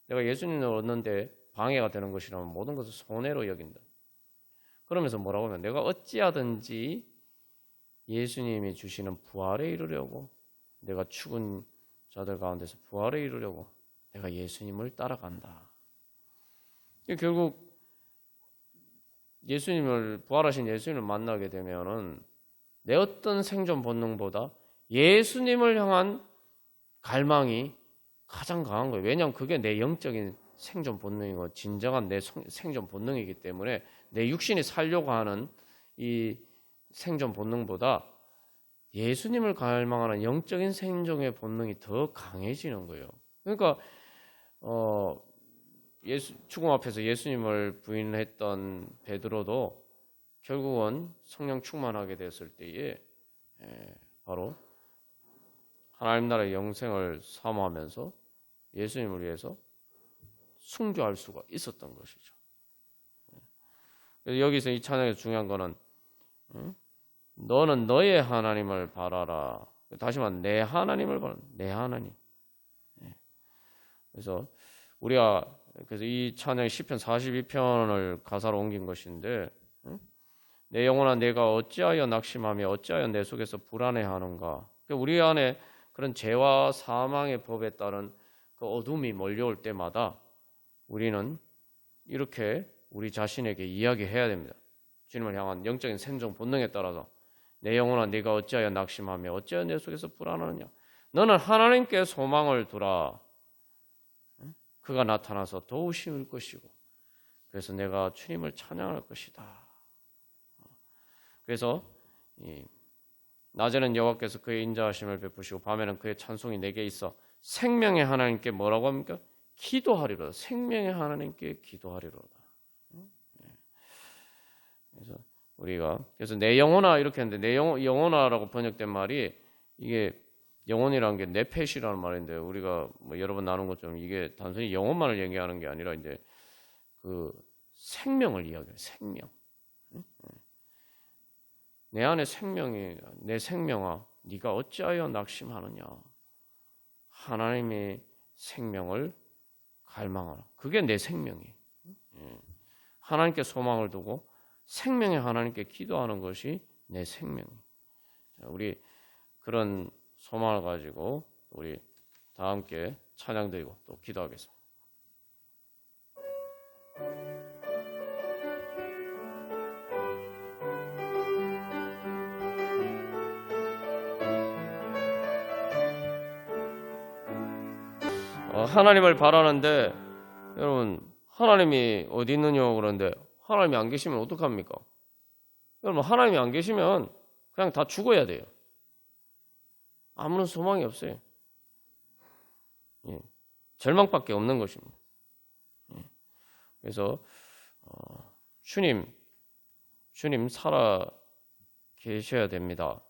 내가 예수님을 얻는데 방해가 되는 것이라면 모든 것을 손해로 여긴다. 그러면서 뭐라고 하면 내가 어찌하든지 예수님이 주시는 부활에 이르려고 내가 죽은 자들 가운데서 부활에 이르려고 내가 예수님을 따라간다. 결국 부활하신 예수님을 만나게 되면은 내 어떤 생존 본능보다 예수님을 향한 갈망이 가장 강한 거예요. 왜냐하면 그게 내 영적인 생존 본능이고 진정한 내 생존 본능이기 때문에 내 육신이 살려고 하는 이 생존 본능보다 예수님을 갈망하는 영적인 생존의 본능이 더 강해지는 거예요. 그러니까 죽음 앞에서 예수님을 부인했던 베드로도 결국은 성령 충만하게 됐을 때에 바로 하나님 나라의 영생을 사모하면서 예수님을 위해서 순교할 수가 있었던 것이죠. 그래서 여기서 이 찬양에서 중요한 거는 너는 너의 하나님을 바라라. 다시 말하면 내 하나님을 바라. 내 하나님. 그래서 그래서 이 찬양이 시편 42편을 가사로 옮긴 것인데 내 영혼아 내가 어찌하여 낙심하며 어찌하여 내 속에서 불안해하는가. 우리 안에 그런 죄와 사망의 법에 따른 그 어둠이 몰려올 때마다 우리는 이렇게 우리 자신에게 이야기해야 됩니다. 주님을 향한 영적인 생존 본능에 따라서 내 영혼아 네가 어찌하여 낙심하며 어찌하여 내 속에서 불안하느냐. 너는 하나님께 소망을 두라. 그가 나타나서 도우실 것이고 그래서 내가 주님을 찬양할 것이다. 그래서 낮에는 여호와께서 그의 인자하심을 베푸시고 밤에는 그의 찬송이 내게 있어 생명의 하나님께 뭐라고 합니까? 기도하리로다. 생명의 하나님께 기도하리로다. 그래서 내 영혼아 이렇게 했는데 내 영혼아라고 번역된 말이 이게 영혼이라는 게 네펫이라는 말인데 우리가 뭐 여러 번 나눈 것처럼 이게 단순히 영혼만을 얘기하는 게 아니라 이제 그 생명을 이야기해요. 생명. 내 안에 내 생명아 네가 어찌하여 낙심하느냐. 하나님의 생명을 갈망하라. 그게 내 생명이에요. 하나님께 소망을 두고 생명의 하나님께 기도하는 것이 내 생명이에요. 우리 그런 소망을 가지고 우리 다 함께 찬양드리고 또 기도하겠습니다. 하나님을 바라는데 여러분 하나님이 어디 있느냐 그러는데 하나님이 안 계시면 어떡합니까? 여러분 하나님이 안 계시면 그냥 다 죽어야 돼요. 아무런 소망이 없어요. 예, 절망밖에 없는 것입니다. 예, 그래서 주님 살아 계셔야 됩니다.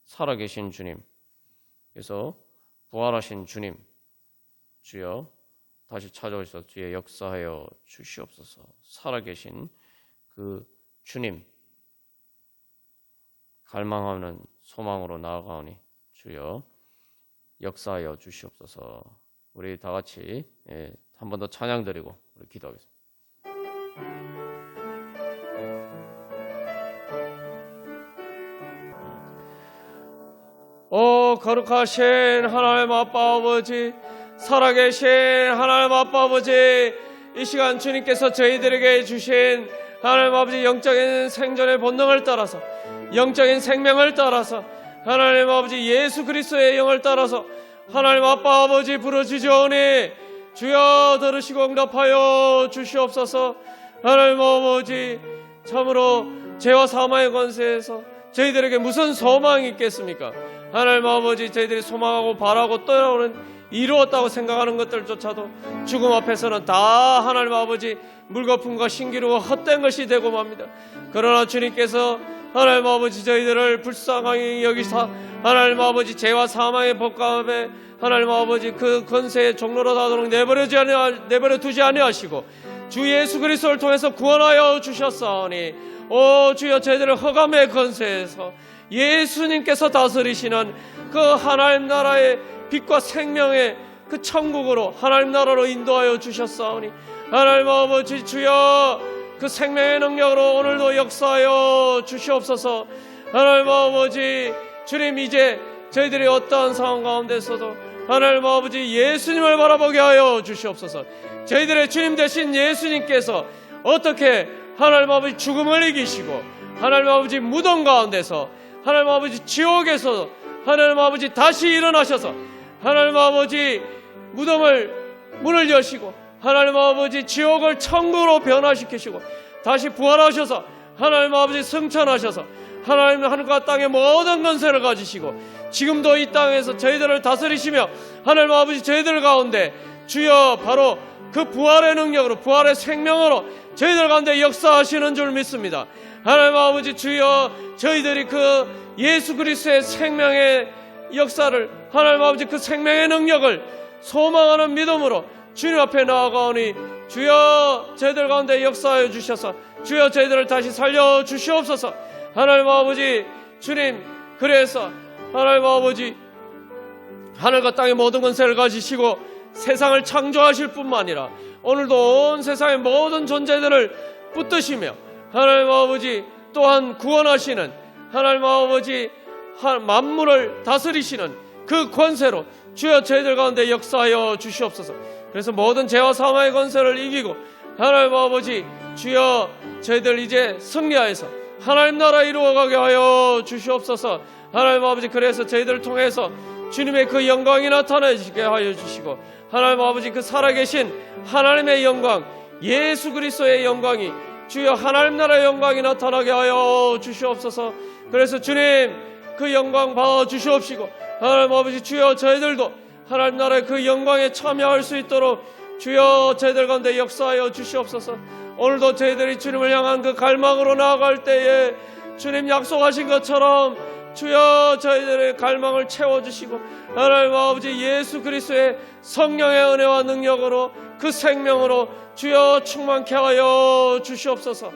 살아 계신 주님, 그래서 부활하신 주님, 주여 다시 찾아오셔서 주의 역사하여 주시옵소서. 살아계신 그 주님 갈망하는 소망으로 나아가오니 주여 역사하여 주시옵소서. 우리 다 같이 한 번 더 찬양 드리고 우리 기도하겠습니다. 거룩하신 하나님 아빠 아버지, 살아계신 하나님 아빠 아버지, 이 시간 주님께서 저희들에게 주신 하나님 아버지 영적인 생존의 본능을 따라서, 영적인 생명을 따라서, 하나님 아버지 예수 그리스도의 영을 따라서 하나님 아빠 아버지 부르짖으오니 주여 들으시고 응답하여 주시옵소서. 하나님 아버지 참으로 죄와 사망의 권세에서 저희들에게 무슨 소망이 있겠습니까? 하나님 아버지 저희들이 소망하고 바라고 떠나오는 이루었다고 생각하는 것들조차도 죽음 앞에서는 다 하나님 아버지 물거품과 신기루와 헛된 것이 되고 맙니다. 그러나 주님께서 하나님 아버지 저희들을 불쌍하게 여기사 하나님 아버지 죄와 사망의 법 가운데 하나님 아버지 그 권세의 종로로 다도록 내버려 두지 아니하시고 주 예수 그리스도를 통해서 구원하여 주셨사오니 오 주여 저희들을 흑암의 권세에서 예수님께서 다스리시는 그 하나님 나라의 빛과 생명의 그 천국으로 하나님 나라로 인도하여 주셨사오니 하나님 아버지 주여 그 생명의 능력으로 오늘도 역사하여 주시옵소서. 하나님 아버지 주님 이제 저희들이 어떠한 상황 가운데서도 하나님 아버지 예수님을 바라보게 하여 주시옵소서. 저희들의 주님 되신 예수님께서 어떻게 하나님 아버지 죽음을 이기시고 하나님 아버지 무덤 가운데서 하나님 아버지 지옥에서 하나님 아버지 다시 일어나셔서 하나님 아버지 문을 여시고 하나님 아버지 지옥을 천국으로 변화시키시고 다시 부활하셔서 하나님 아버지 승천하셔서 하나님 하늘과 땅의 모든 권세를 가지시고 지금도 이 땅에서 저희들을 다스리시며 하나님 아버지 저희들 가운데 주여 바로 그 부활의 능력으로 부활의 생명으로 저희들 가운데 역사하시는 줄 믿습니다. 하나님 아버지 주여 저희들이 그 예수 그리스도의 생명의 역사를 하나님 아버지 그 생명의 능력을 소망하는 믿음으로 주님 앞에 나아가오니 주여 저희들 가운데 역사하여 주셔서 주여 저희들을 다시 살려 주시옵소서. 하나님 아버지 주님 그래서 하나님 아버지 하늘과 땅의 모든 권세를 가지시고 세상을 창조하실 뿐만 아니라 오늘도 온 세상의 모든 존재들을 붙드시며 하나님 아버지 또한 구원하시는 하나님 아버지 만물을 다스리시는 그 권세로 주여 저희들 가운데 역사하여 주시옵소서. 그래서 모든 죄와 사망의 권세를 이기고 하나님 아버지 주여 저희들 이제 승리하여서 하나님 나라 이루어가게 하여 주시옵소서. 하나님 아버지 그래서 저희들을 통해서 주님의 그 영광이 나타나시게 하여 주시고 하나님 아버지 그 살아계신 하나님의 영광 예수 그리스도의 영광이 주여 하나님 나라의 영광이 나타나게 하여 주시옵소서. 그래서 주님 그 영광 받아 주시옵시고 하나님 아버지 주여 저희들도 하나님 나라의 그 영광에 참여할 수 있도록 주여 저희들 가운데 역사하여 주시옵소서. 오늘도 저희들이 주님을 향한 그 갈망으로 나아갈 때에 주님 약속하신 것처럼 주여 저희들의 갈망을 채워주시고 하나님 아버지 예수 그리스도의 성령의 은혜와 능력으로 그 생명으로 주여 충만케 하여 주시옵소서.